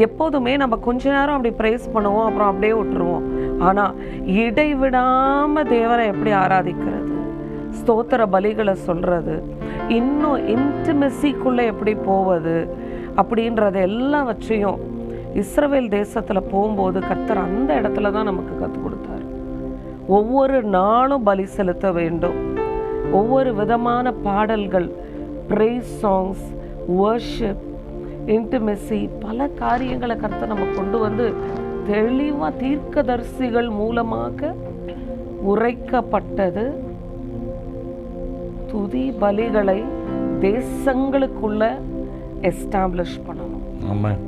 எப்போதுமே நம்ம கொஞ்ச நேரம் அப்படி ப்ரைஸ் பண்ணுவோம், அப்புறம் அப்படியே விட்டுருவோம். ஆனால் இடைவிடாமல் தேவனை எப்படி ஆராதிக்கிறது, ஸ்தோத்திர பலிகளை சொல்கிறது, இன்னும் இன்டிமெசிக்குள்ளே எப்படி போவது அப்படின்றத எல்லாவற்றையும் இஸ்ரவேல் தேசத்தில் போகும்போது கர்த்தர் அந்த இடத்துல தான் நமக்கு கற்றுக் கொடுத்தார். ஒவ்வொரு நாளும் பலி செலுத்த வேண்டும். ஒவ்வொரு விதமான பாடல்கள், praise songs, worship, intimacy, பல காரியங்களை கர்த்தர் நம்ம கொண்டு தெளிவாக தீர்க்கதரிசிகள் மூலமாக உரைக்கப்பட்டது. துதி பலிகளை தேசங்களுக்குள்ள எஸ்டாப்ளிஷ் பண்ணணும். ஆமாம்,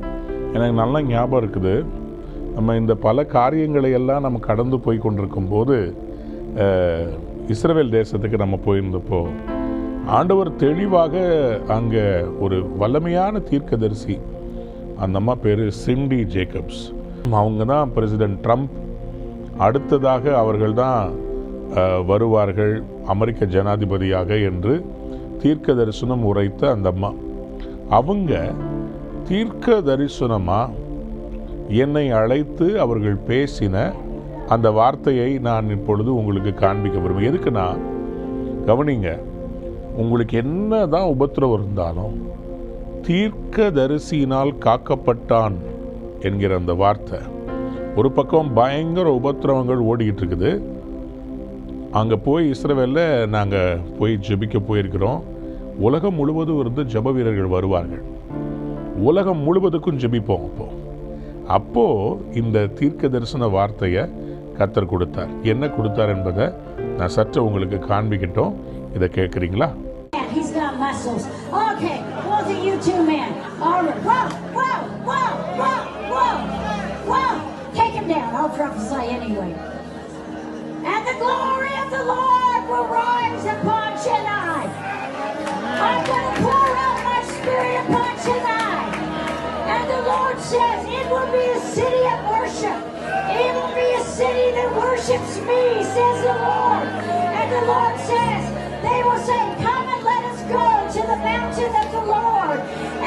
எனக்கு நல்ல ஞாபகம் இருக்குது. நம்ம இந்த பல காரியங்களை எல்லாம் நம்ம கடந்து போய் கொண்டிருக்கும் போது இஸ்ரவேல் தேசத்துக்கு நம்ம போயிருந்தப்போ ஆண்டவர் தெளிவாக அங்கே ஒரு வல்லமையான தீர்க்கதரிசி, அந்த அம்மா பேர் சிண்டி ஜேக்கப்ஸ். அவங்க தான் பிரசிடென்ட் ட்ரம்ப் அடுத்ததாக அவர்கள் தான் வருவார்கள் அமெரிக்க ஜனாதிபதியாக என்று தீர்க்க தரிசனம் உரைத்த அந்த அம்மா. அவங்க தீர்க்க தரிசனமாக என்னை அழைத்து அவர்கள் பேசின அந்த வார்த்தையை நான் இப்பொழுது உங்களுக்கு காண்பிக்க விரும்புகிறேன். எதுக்குன்னா, கவனிங்க, உங்களுக்கு என்ன தான் உபத்திரவம் இருந்தாலும் தீர்க்க தரிசியினால் காக்கப்பட்டான் என்கிற அந்த வார்த்தை. ஒரு பக்கம் பயங்கர உபத்திரவங்கள் ஓடிக்கிட்டு இருக்குது. அங்கே போய் இஸ்ரவேலில் நாங்கள் போய் ஜெபிக்க போயிருக்கிறோம். உலகம் முழுவதும் ஜெப வீரர்கள் வருவார்கள். உலகம் முழுவதுக்கும் ஜெபிப்போம். அப்போது இந்த தீர்க்க தரிசன வார்த்தையை கர்த்தர் கொடுத்தார். என்ன கொடுத்தார் என்பதை நான் சற்று உங்களுக்கு காண்பிக்கிட்டோம். இதை கேட்குறீங்களா? He's got muscles. Okay, both of you two men. All right. Whoa. Take him down. I'll prophesy anyway. And the glory of the Lord will rise upon Chennai. I'm going to pour out my spirit upon Chennai. And the Lord says it will be a city of worship. It will be a city that worships me, says the Lord. And the Lord says, they will say, come and let us go to the mountain of the Lord,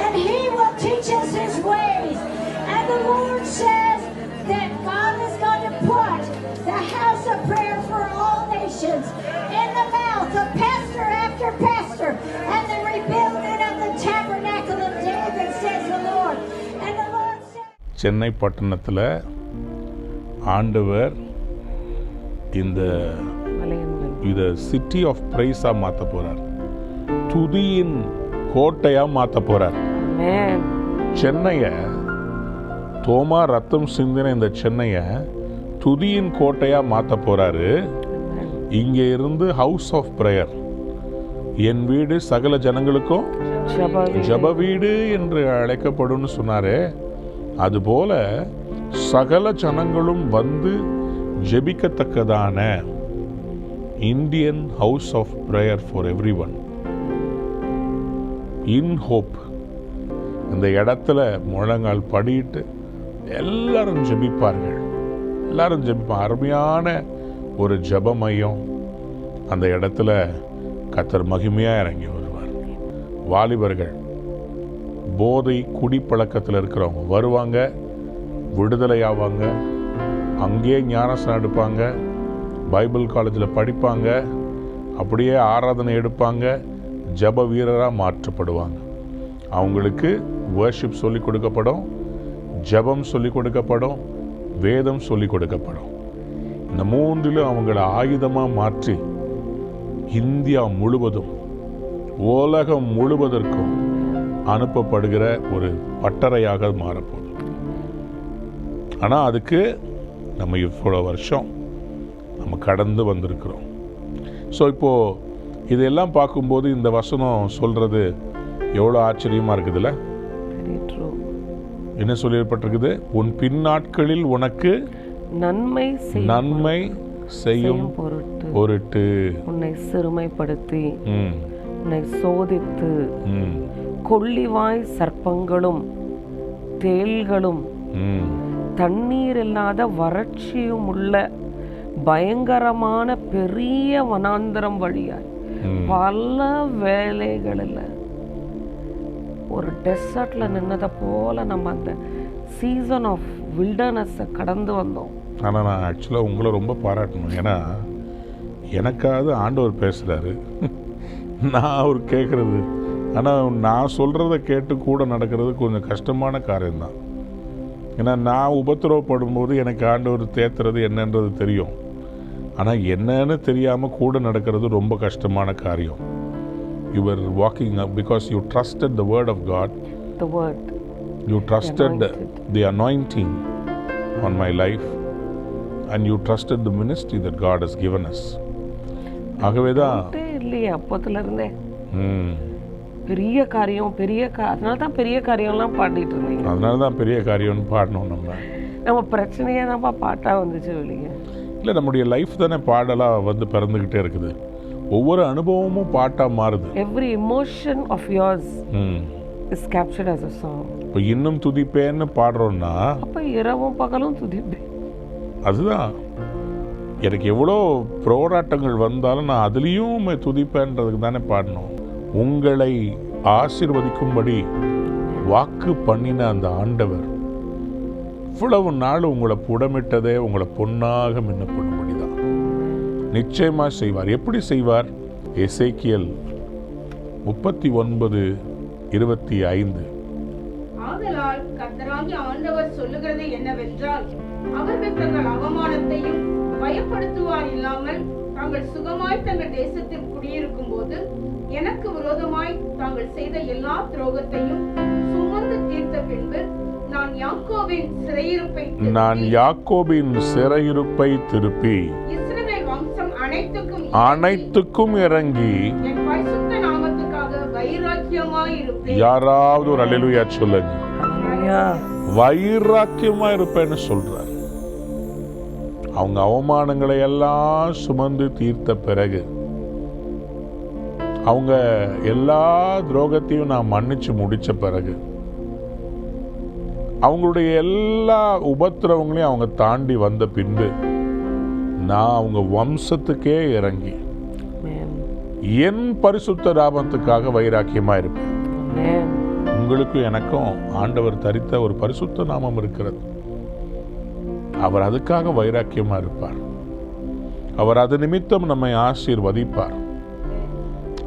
and He will teach us His ways. And the Lord says that God is going to put the house of prayer for all nations in the mouth of pastor after pastor, and the rebuilding of the tabernacle of David, says the Lord. And the Lord says, Chennai பட்டணத்தில் ஆண்டவர் இதை city of பிரைஸாக மாற்ற போகிறார். துதியின் கோட்டையாக மாற்ற போகிறார். சென்னையை, தோமா ரத்தம் சிந்தின இந்த சென்னையை துதியின் கோட்டையாக மாற்ற போகிறாரு. இங்கே இருந்து ஹவுஸ் ஆஃப் பிரேயர், என் வீடு சகல ஜனங்களுக்கும் ஜப வீடு என்று அழைக்கப்படும் சொன்னாரு. அதுபோல சகல ஜனங்களும் வந்து ஜெபிக்கத்தக்கதான Indian house of prayer for everyone in hope. இந்த இடத்துல முழங்கால் படியிட்டு எல்லாரும் ஜெபிப்பார்கள். எல்லாரும் ஜெபிப்பாங்க. அருமையான ஒரு ஜெப மையம். அந்த இடத்துல கர்த்தர் மகிமையாக இறங்கி வருவார். வாலிபர்கள், போதை குடிப்பழக்கத்தில் இருக்கிறவங்க வருவாங்க, விடுதலை ஆவாங்க, அங்கேயே ஞானஸ்நானம் எடுப்பாங்க, பைபிள் காலேஜில் படிப்பாங்க, அப்படியே ஆராதனை எடுப்பாங்க, ஜெப வீரராக மாற்றப்படுவாங்க. அவங்களுக்கு வர்ஷிப் சொல்லிக் கொடுக்கப்படும், ஜெபம் சொல்லிக் கொடுக்கப்படும், வேதம் சொல்லிக் கொடுக்கப்படும். இந்த மூன்றிலும் அவங்கள ஆயுதமாக மாற்றி இந்தியா முழுவதும் உலகம் முழுவதற்கும் அனுப்பப்படுகிற ஒரு பட்டறையாக மாறப்போகுது. ஆனால் அதுக்கு நம்ம இவ்வளோ வருஷம் நம்ம கடந்து வந்திருக்கிறோம். ஸோ இப்போது இதெல்லாம் பார்க்கும்போது இந்த வசனம் சொல்கிறது எவ்வளோ ஆச்சரியமாக இருக்குதுல்ல? என்ன சொல்லியிருப்பட்டிருக்குது? உன் பின்னாட்களில் உனக்கு நன்மை செய்யும் பொருட்டு உன்னை சிறுமைப்படுத்தி உன்னை சோதித்து கொள்ளிவாய் சர்ப்பங்களும் தேள்களும் தண்ணீர் இல்லாத வறட்சியும் உள்ள பயங்கரமான பெரிய வனாந்தரம் வழியாய் பல வேலைகளில் ஒரு டெசர்ட்ல நின்னதை போல நம்ம அந்த சீசன் ஆஃப் வில்டர்னஸை கடந்து வந்தோம். ஆனால் நான் ஆக்சுவலாக உங்களை ரொம்ப பாராட்டணும். ஏன்னா எனக்காவது ஆண்டவர் பேசுகிறாரு, நான் அவர் கேட்குறது. ஆனால் நான் சொல்கிறத கேட்டு கூட நடக்கிறது கொஞ்சம் கஷ்டமான காரியம்தான். ஏன்னா நான் உபத்திரவப்படும் போது எனக்கு ஆண்டவர் தேத்துறது என்னன்றது தெரியும். ஆனால் என்னன்னு தெரியாமல் கூட நடக்கிறது ரொம்ப கஷ்டமான காரியம். You were walking up because you trusted the word of God. The word. You trusted the anointing on my life, and you trusted the ministry that God has given us. ஆகவே தான் இல்லையே அப்போத்துல இருந்தே பெரிய காரியம் அதனால தான் பெரிய காரியம்லாம் பாடிட்டு இருந்தீங்க. அதனால தான் பெரிய காரியம்னு பாடணும். நம்ம பிரச்சனையே தான்ப்பா பாட்டாக வந்துச்சு வெளியே. இல்லை, நம்முடைய லைஃப் தானே பாடலாக வந்து பிறந்துக்கிட்டே இருக்குது. ஒவ்வொரு அனுபவமும் பாட்டாக மாறுது. Every emotion of yours is captured as a song. இப்போ இன்னும் துதிப்பேன்னு பாடுறோம்னா அப்போ இரவும் பகலும் துதிப்பேன். அதுதான் எனக்கு எவ்வளோ போராட்டங்கள் வந்தாலும் நான் அதுலேயும் துதிப்பேன்றதுக்கு தானே பாடணும். உங்களை ஆசீர்வதிக்கும்படி வாக்கு பண்ணின அந்த ஆண்டவர் இவ்வளவு நாள் உங்களை புடமிட்டதே உங்களை பொன்னாக மின்னப்படும்படி தான். நிச்சயமாக செய்வார். எப்படி செய்வார்? எசேக்கியல் 39:25. ஆதலால் கர்த்தராகிய ஆண்டவர் சொல்லுகிறது என்னவென்றால், அவர்கள் தங்கள் அவமானத்தையும் பயப்படுத்துவார் இல்லாமல் தாங்கள் சுகமாய் தங்கள் தேசத்தில் குடியிருக்கும் போது எனக்கு விரோதமாய் தாங்கள் செய்த எல்லா துரோகத்தையும் சுமந்து தீர்த்த பின்பு நான் யாக்கோபின் சிறையிருப்பை திருப்பி இஸ்ரவேல் வம்சம் அனைத்துக்கும் இறங்கி என் பரிசுத்த நாமத்துக்காக வைராக்கியமாய் இருப்பேன். யாராவது ஒரு அல்லேலூயா சொல்லுங்க. வைராக்கியமா இருப்பேன்னு சொல்றார். அவங்க அவமானங்களை எல்லாம் சுமந்து தீர்த்த பிறகு, அவங்க எல்லா துரோகத்தையும் நான் மன்னிச்சு முடிச்ச பிறகு, அவங்களுடைய எல்லா உபத்திரவங்களையும் அவங்க தாண்டி வந்த பின்பு, நான் அவங்க வம்சத்துக்கே இறங்கி என் பரிசுத்த நாமத்துக்காக வைராக்கியமா இருப்பேன். உங்களுக்கும் எனக்கும் ஆண்டவர் தரித்த ஒரு பரிசுத்த நாமம் இருக்கிறது. அவர் அதுக்காக வைராக்கியமா இருப்பார். அவர் அது நிமித்தம் நம்மை ஆசீர்வதிப்பார்.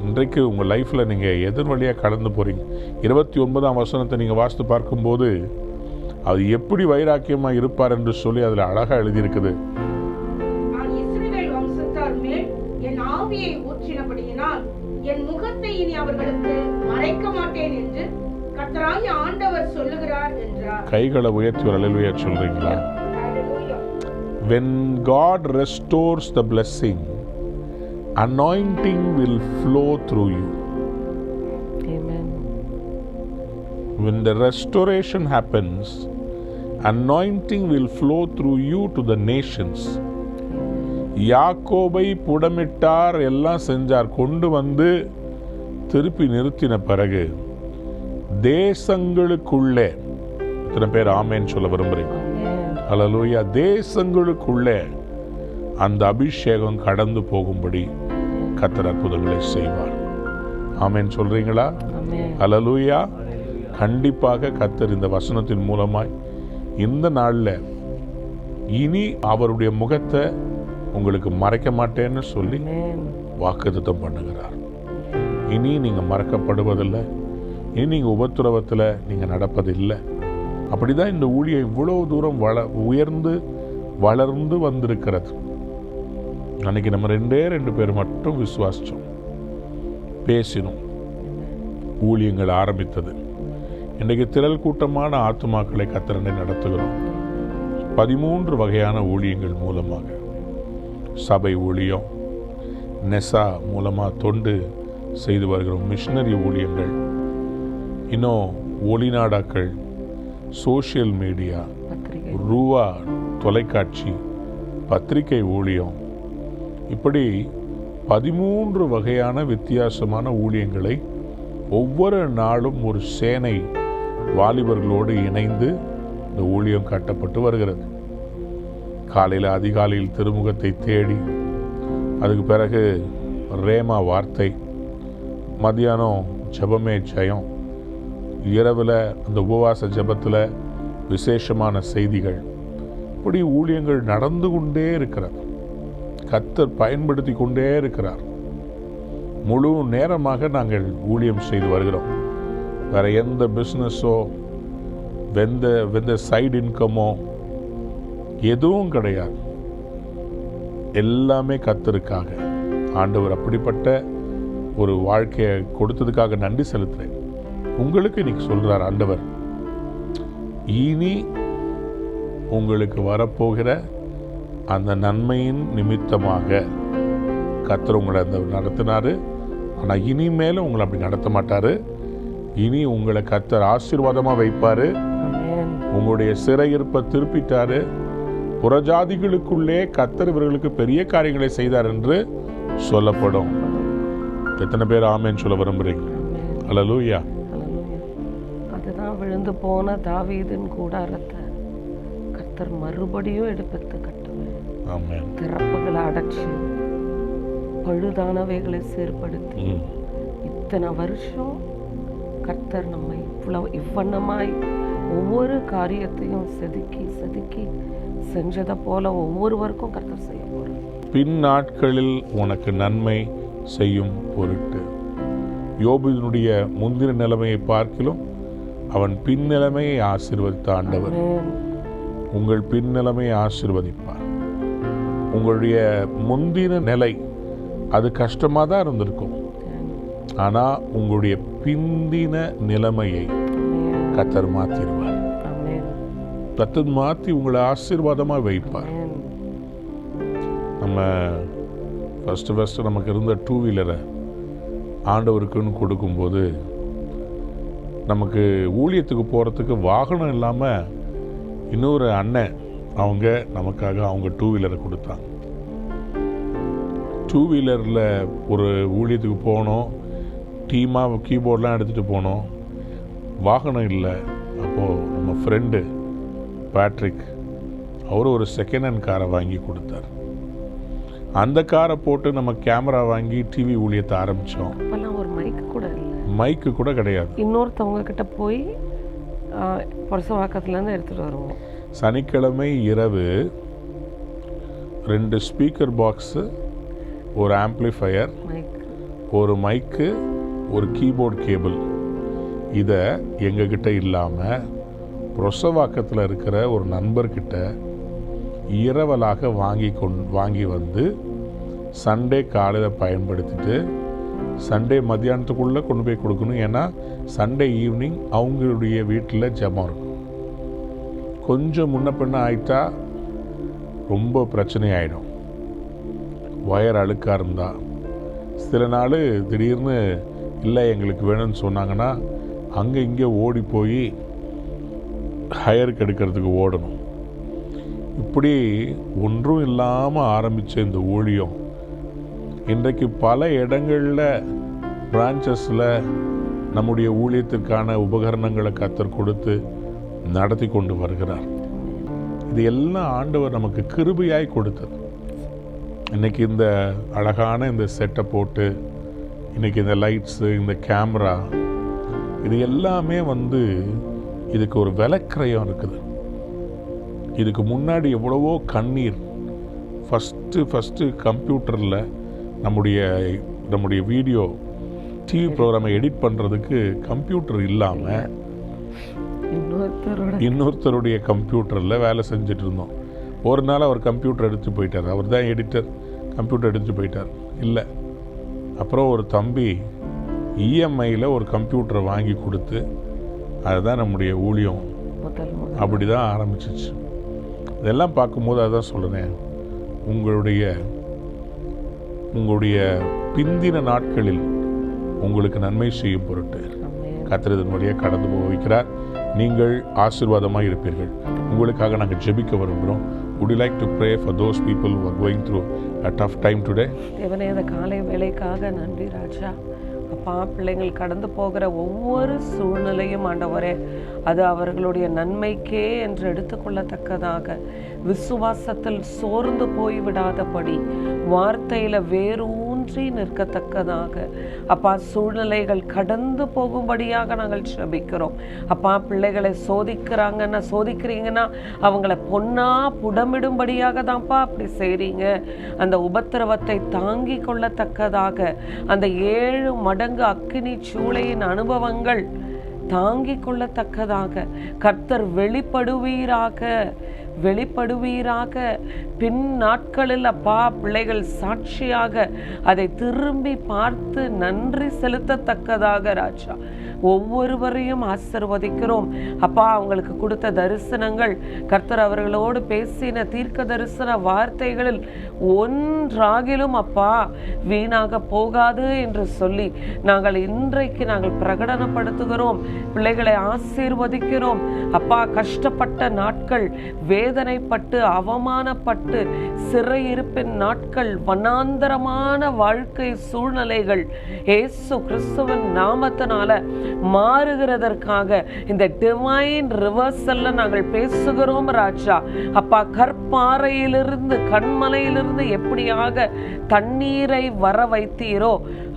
இன்றைக்கு உங்கள் லைஃப்பில் நீங்கள் எதிர் வழியாக கடந்து போகிறீங்க. 29ஆம் வசனத்தை நீங்கள் வாசித்து பார்க்கும்போது அது எப்படி வைராக்கியமாக இருப்பார் என்று சொல்லி அதில் அழகாக எழுதியிருக்குது. நான் இஸ்ரவேல் வம்சத்தார் மேல் என் ஆவியை ஊற்றினபடியினால் என் முகத்தை இனி அவர்களுக்கு மறைக்க மாட்டேன் என்று கர்த்தராகிய ஆண்டவர் சொல்லுகிறார் என்றார். கைகளை உயர்த்தி ஒரு அல்லேலூயா சொல்றீங்களா? When God restores the blessing, anointing will flow through you. Amen. When the restoration happens, anointing will flow through you to the nations. யாக்கோபை புடமிட்டார், எல்லாம் செஞ்சார், கொண்டு வந்து திருப்பி நிறுத்தின பிறகு தேசங்களுக்குள்ளே, இத்தனை பேர் ஆமேன்னு சொல்ல விரும்புறீங்க? ஹல்லேலூயா. தேசங்களுக்குள்ளே அந்த அபிஷேகம் கடந்து போகும்படி கர்த்தர் அற்புதங்களை செய்வார். ஆமேன் சொல்றீங்களா? ஹல்லேலூயா. கண்டிப்பாக கர்த்தர் இந்த வசனத்தின் மூலமாய் இந்த நாளில் இனி அவருடைய முகத்தை உங்களுக்கு மறைக்க மாட்டேன்னு சொல்லி வாக்குத்தத்தம் பண்ணுகிறார். இனி நீங்கள் மறக்கப்படுவதில்லை, இனி நீங்கள் உபத்திரவத்தில் நீங்கள் நடப்பதில்லை. அப்படிதான் இந்த ஊழியம் இவ்வளவு தூரம் உயர்ந்து வளர்ந்து வந்திருக்கிறது. அன்னைக்கு நம்ம 2 பேர் மட்டும் விசுவாசித்தோம், பேசினோம், ஊழியங்கள் ஆரம்பித்தது. இன்றைக்கு திரள் கூட்டமான ஆத்துமாக்களை கர்த்தரை நடத்துகிறோம். 13 வகையான ஊழியங்கள் மூலமாக, சபை ஊழியம், நெசா மூலமாக தொண்டு செய்து வருகிறோம், மிஷனரி ஊழியங்கள், இன்னும் ஒளிநாடாக்கள், சோஷியல் மீடியா, ரூவா தொலைக்காட்சி, பத்திரிகை ஊழியம், இப்படி 13 வகையான வித்தியாசமான ஊழியங்களை ஒவ்வொரு நாளும் ஒரு சேனை வாலிபர்களோடு இணைந்து இந்த ஊழியம் கட்டப்பட்டு வருகிறது. காலையில் அதிகாலையில் திருமுகத்தை தேடி, அதுக்கு பிறகு ரேமா வார்த்தை, மத்தியானம் ஜெபமே ஜெயம், இரவில் அந்த உபவாச ஜெபத்தில் விசேஷமான செய்திகள், இப்படி ஊழியங்கள் நடந்து கொண்டே இருக்கிறது. கர்த்தர் பயன்படுத்தி கொண்டே இருக்கிறார். முழு நேரமாக நாங்கள் ஊழியம் செய்து வருகிறோம். வேற எந்த பிஸ்னஸோ வெந்த சைடு இன்கமோ எதுவும் கிடையாது. எல்லாமே கர்த்தருக்காக. ஆண்டவர் அப்படிப்பட்ட ஒரு வாழ்க்கையை கொடுத்ததுக்காக நன்றி செலுத்துறேன். உங்களுக்கு இன்னைக்கு சொல்றார் ஆண்டவர், இனி உங்களுக்கு வரப்போகிற அந்த நன்மையின் நிமித்தமாக கர்த்தர் உங்களை நடத்தினாரு. ஆனால் இனிமேலும் உங்களை அப்படி நடத்த மாட்டாரு. இனி உங்களை கர்த்தர் ஆசீர்வாதமாக வைப்பாரு. உங்களுடைய சிறையிருப்பை திருப்பிட்டாரு. புறஜாதிகளுக்குள்ளே கர்த்தர் இவர்களுக்கு பெரிய காரியங்களை செய்தார் என்று சொல்லப்படும். எத்தனை பேர் ஆமேன்னு சொல்ல விரும்புறீங்க? ஹல்லேலூயா. அதுதான் விழுந்து போன தாவீதின் கூடாரத்தை கர்த்தர் மறுபடியும் எடுப்பித்து கட்டுவேன். ஆமென். திறப்புகளை அடைச்சு பழுதானவைகளை சீர்படுத்தி இத்தனை வருஷம் கர்த்தர் நம்மை இவ்வண்ணமாய் ஒவ்வொரு காரியத்தையும் செதுக்கி செஞ்சதை போல ஒவ்வொருவருக்கும் கர்த்தர் செய்ய போறார். பின் நாட்களில் உனக்கு நன்மை செய்யும் பொருட்டு. யோபுவினுடைய முந்தின நிலைமையை பார்க்கிலும் அவன் பின் நிலைமையை ஆசீர்வதித்த ஆண்டவர் உங்கள் பின் நிலைமையை ஆசீர்வதிப்பார். உங்களுடைய முந்தின நிலை அது கஷ்டமாக தான் இருந்திருக்கும், ஆனால் உங்களுடைய பிந்தின நிலைமையை கர்த்தர் மாற்றிடுவார். கர்த்தர் மாற்றி உங்களை ஆசீர்வாதமாக வைப்பார். நம்ம ஃபஸ்ட்டு நமக்கு இருந்த 2 வீலரை ஆண்டவருக்குன்னு கொடுக்கும்போது, நமக்கு ஊழியத்துக்கு போகிறதுக்கு வாகனம் இல்லாமல் இன்னொரு அண்ணன் அவங்க நமக்காக அவங்க 2 வீலரை கொடுத்தாங்க. 2 வீலரில் ஒரு ஊழியத்துக்கு போனோம், டீமாக கீபோர்ட்லாம் எடுத்துகிட்டு போனோம், வாகனம் இல்லை. அப்போது நம்ம ஃப்ரெண்டு பேட்ரிக் அவர் ஒரு செகண்ட் ஹேண்ட் காரை வாங்கி கொடுத்தார். அந்த காரை போட்டு நம்ம கேமரா வாங்கி டிவி ஊழியத்தை ஆரம்பித்தோம். ஒரு மைக்கு கூட கிடையாது. இன்னொருத்தவங்க கிட்ட போய் பொருசவாக்கத்துலேருந்து எடுத்துகிட்டு வருவோம். சனிக்கிழமை இரவு 2 ஸ்பீக்கர் பாக்ஸு, ஒரு ஆம்ப்ளிஃபையர், ஒரு மைக்கு, ஒரு கீபோர்ட் கேபிள், இதை எங்ககிட்ட இல்லாமல் பொருசவாக்கத்தில் இருக்கிற ஒரு நண்பர்கிட்ட இரவலாக வாங்கி வந்து சண்டே காலையில் பயன்படுத்திட்டு சண்டே மத்தியானத்துக்குள்ளே கொண்டு போய் கொடுக்கணும். ஏன்னா சண்டே ஈவினிங் அவங்களுடைய வீட்டில் ஜெபம் இருக்கும். கொஞ்சம் முன்ன பின்ன ஆயிட்டா ரொம்ப பிரச்சனை ஆகிடும். ஒயர் அழுக்காக இருந்தால் சில நாள் திடீர்னு இல்லை எங்களுக்கு வேணும்னு சொன்னாங்கன்னா அங்கே இங்கே ஓடி போய் ஹையருக்கு எடுக்கிறதுக்கு ஓடணும். இப்படி ஒன்றும் இல்லாமல் ஆரம்பித்த இந்த ஊழியம் இன்றைக்கு பல இடங்களில் பிரான்ச்சஸில் நம்முடைய ஊழியத்திற்கான உபகரணங்களை கர்த்தர் கொடுத்து நடத்தி கொண்டு வருகிறார். இது எல்லாம் ஆண்டவர் நமக்கு கிருபையாய் கொடுத்தது. இன்றைக்கி இந்த அழகான இந்த செட்டை போட்டு இன்றைக்கி இந்த லைட்ஸு, இந்த கேமரா, இது எல்லாமே இதுக்கு ஒரு விலைக்கிரயம் இருக்குது. இதுக்கு முன்னாடி எவ்வளவோ கண்ணீர். ஃபஸ்ட்டு கம்ப்யூட்டரில் நம்முடைய வீடியோ டிவி ப்ரோக்ராமை எடிட் பண்ணுறதுக்கு கம்ப்யூட்டர் இல்லாமல் இன்னொருத்தருடைய கம்ப்யூட்டரில் வேலை செஞ்சுட்டு இருந்தோம். ஒரு நாள் அவர் கம்ப்யூட்டர் எடுத்து போயிட்டார். அவர் தான் எடிட்டர், கம்ப்யூட்டர் எடுத்து போயிட்டார். இல்லை, அப்புறம் ஒரு தம்பி இஎம்ஐயில் ஒரு கம்ப்யூட்டரை வாங்கி கொடுத்து, அதுதான் நம்முடைய ஊழியம் அப்படி தான் ஆரம்பிச்சிச்சு. இதெல்லாம் பார்க்கும்போது அதுதான் சொல்கிறேன், உங்களுடைய பிந்தின நாட்களில் உங்களுக்கு நன்மை செய்யும் பொருட்டு கர்த்தர் இதன் வழியாக கடந்து போக வைக்கிறார். நீங்கள் ஆசீர்வாதமாக இருப்பீர்கள். உங்களுக்காக நாங்கள் ஜெபிக்க விரும்புகிறோம். Would you like to pray for those people who are going through a tough time today? தேவனே, அந்த காலை வேளைக்காக நன்றி ராஜா. அப்பா, பிள்ளைகள் கடந்து போகிற ஒவ்வொரு சூழ்நிலையும் ஆண்டவரே, அது அவர்களுடைய நன்மைக்கே என்று எடுத்துக்கொள்ளத்தக்கதாக, விசுவாசத்தில் சோர்ந்து போய்விடாதபடி, வார்த்தையில் வேரூன்றி நிற்கத்தக்கதாக அப்பா, சூழ்நிலைகள் கடந்து போகும்படியாக நாங்கள் ஜெபிக்கிறோம். அப்பா, பிள்ளைகளை சோதிக்கிறீங்கன்னா அவங்கள பொன்னா புடமிடும்படியாக தான்ப்பா அப்படி செய்றீங்க. அந்த உபத்திரவத்தை தாங்கி கொள்ளத்தக்கதாக, அந்த 7 மடங்கு அக்கினி சூளையின் அனுபவங்கள் தாங்கிக் கொள்ளத்தக்கதாக கர்த்தர் வெளிப்படுவீராக. பின் நாட்களில் அப்பா, பிள்ளைகள் சாட்சியாக அதை திரும்பி பார்த்து நன்றி செலுத்தத்தக்கதாக ராஜா ஒவ்வொருவரையும் ஆசீர்வதிக்கிறோம். அப்பா, அவங்களுக்கு கொடுத்த தரிசனங்கள், கர்த்தர் அவர்களோடு பேசின தீர்க்க தரிசன வார்த்தைகளில் ஒன்றாகிலும் அப்பா வீணாக போகாது என்று சொல்லி இன்றைக்கு நாங்கள் பிரகடனப்படுத்துகிறோம். பிள்ளைகளை ஆசீர்வதிக்கிறோம். அப்பா, கஷ்டப்பட்ட நாட்கள், வேதனைப்பட்டு அவமானப்பட்டு சிறையிருப்பின் நாட்கள், வனாந்தரமான வாழ்க்கை சூழ்நிலைகள் இயேசு கிறிஸ்துவின் நாமத்தினால மாறுகிறதற்காக இந்த டிவைன் ரிவர்சல்ல நாங்கள் பேசுகிறோம் ராஜா. அப்பா, கற்பாறையிலிருந்து கண்மலையிலிருந்து எப்படியாக தண்ணீரை வர வைத்தீரோ,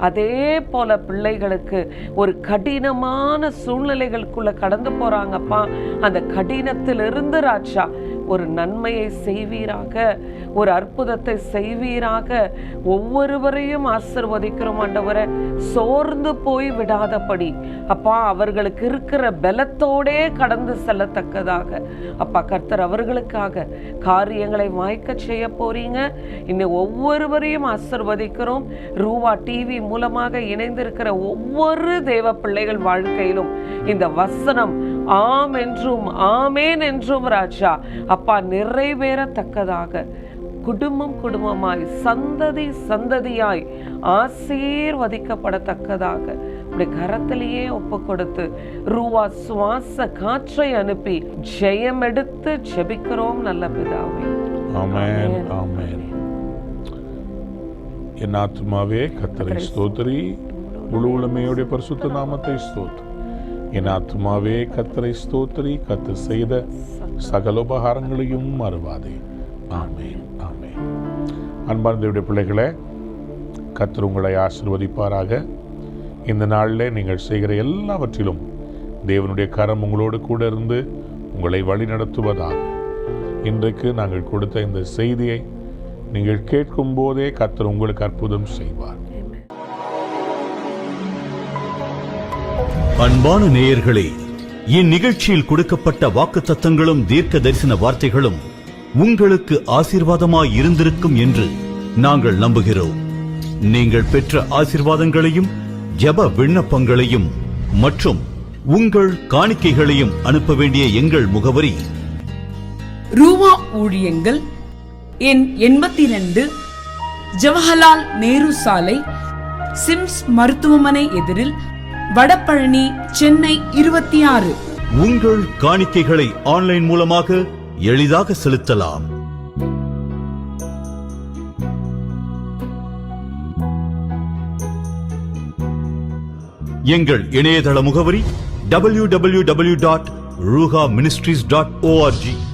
அதே போல பிள்ளைகளுக்கு ஒரு கடினமான சூழ்நிலைகளுக்குள்ள கடந்து போறாங்கப்பா. அந்த கடினத்திலிருந்து ராஜா ஒரு நன்மையை செய்வீராக, ஒரு அற்புதத்தை செய்வீராக. ஒவ்வொருவரையும் ஆசீர்வதிக்கிறோம் ஆண்டவரே. சோர்ந்து போய் விடாதபடி அப்பா, அவர்களுக்கு இருக்கிற பலத்தோடே கடந்து செல்லத்தக்கதாக அப்பா, கர்த்தர் அவர்களுக்காக காரியங்களை வாய்க்க செய்ய போறீங்க. இன்னும் ஒவ்வொருவரையும் ஆசீர்வதிக்கிறோம். ரூவா டிவி மூலமாக இணைந்திருக்கிற ஒவ்வொரு தேவ பிள்ளைகள் வாழ்க்கையிலும் இந்த வசனம் ஆம் என்றும் ஆமேன் என்றும் ராஜா அப்பா நிறைவேறத்தக்கதாக, குடும்பமாய் சந்ததி சந்ததியாய் ஆசீர்வதிக்கப்படத்தக்கதாக இப்படி கரத்திலேயே ஒப்பு கொடுத்து ரூவா சுவாச காற்றை அனுப்பி ஜெயம் எடுத்து ஜெபிக்கிறோம் நல்ல பிதாவே. ஆமென், ஆமென். என் ஆத்துமாவே கர்த்தரை ஸ்தோத்திரி, முழு உலமையுடைய பரிசுத்த நாமத்தை ஸ்தோத்திரி. என் ஆத்துமாவே கர்த்தரை ஸ்தோத்திரி, கர்த்தர் செய்த சகல உபகாரங்களையும் மறவாதே. ஆமென், ஆமென். அன்பார்ந்த தேவனுடைய பிள்ளைகளே, கர்த்தர் உங்களை ஆசீர்வதிப்பாராக. இந்த நாளில் நீங்கள் செய்கிற எல்லாவற்றிலும் தேவனுடைய கரம் உங்களோடு கூட இருந்து உங்களை வழி நடத்துவதாக. இன்றைக்கு நாங்கள் கொடுத்த இந்த செய்தியை நீங்கள் கேட்கும் போதே கர்த்தர் உங்களுக்கு அற்புதம் செய்வார். அன்பான நேயர்களே, இந்நிகழ்ச்சியில் கொடுக்கப்பட்ட வாக்குத்தத்தங்களும் தீர்க்க தரிசன வார்த்தைகளும் உங்களுக்கு ஆசீர்வாதமாய் இருந்திருக்கும் என்று நாங்கள் நம்புகிறோம். நீங்கள் பெற்ற ஆசீர்வாதங்களையும் ஜெப விண்ணப்பங்களையும் மற்றும் உங்கள் காணிக்கைகளையும் அனுப்ப வேண்டிய எங்கள் முகவரி: ரூவா ஊழியங்கள், எண் 82, ஜவஹர்லால் நேரு சாலை, சிம்ஸ் மருத்துவமனை எதிரில், வடபழனி, சென்னை 26. உங்கள் காணிக்கைகளை ஆன்லைன் மூலமாக எளிதாக செலுத்தலாம். எங்கள் இணையதள முகவரி www.ruhaministries.org.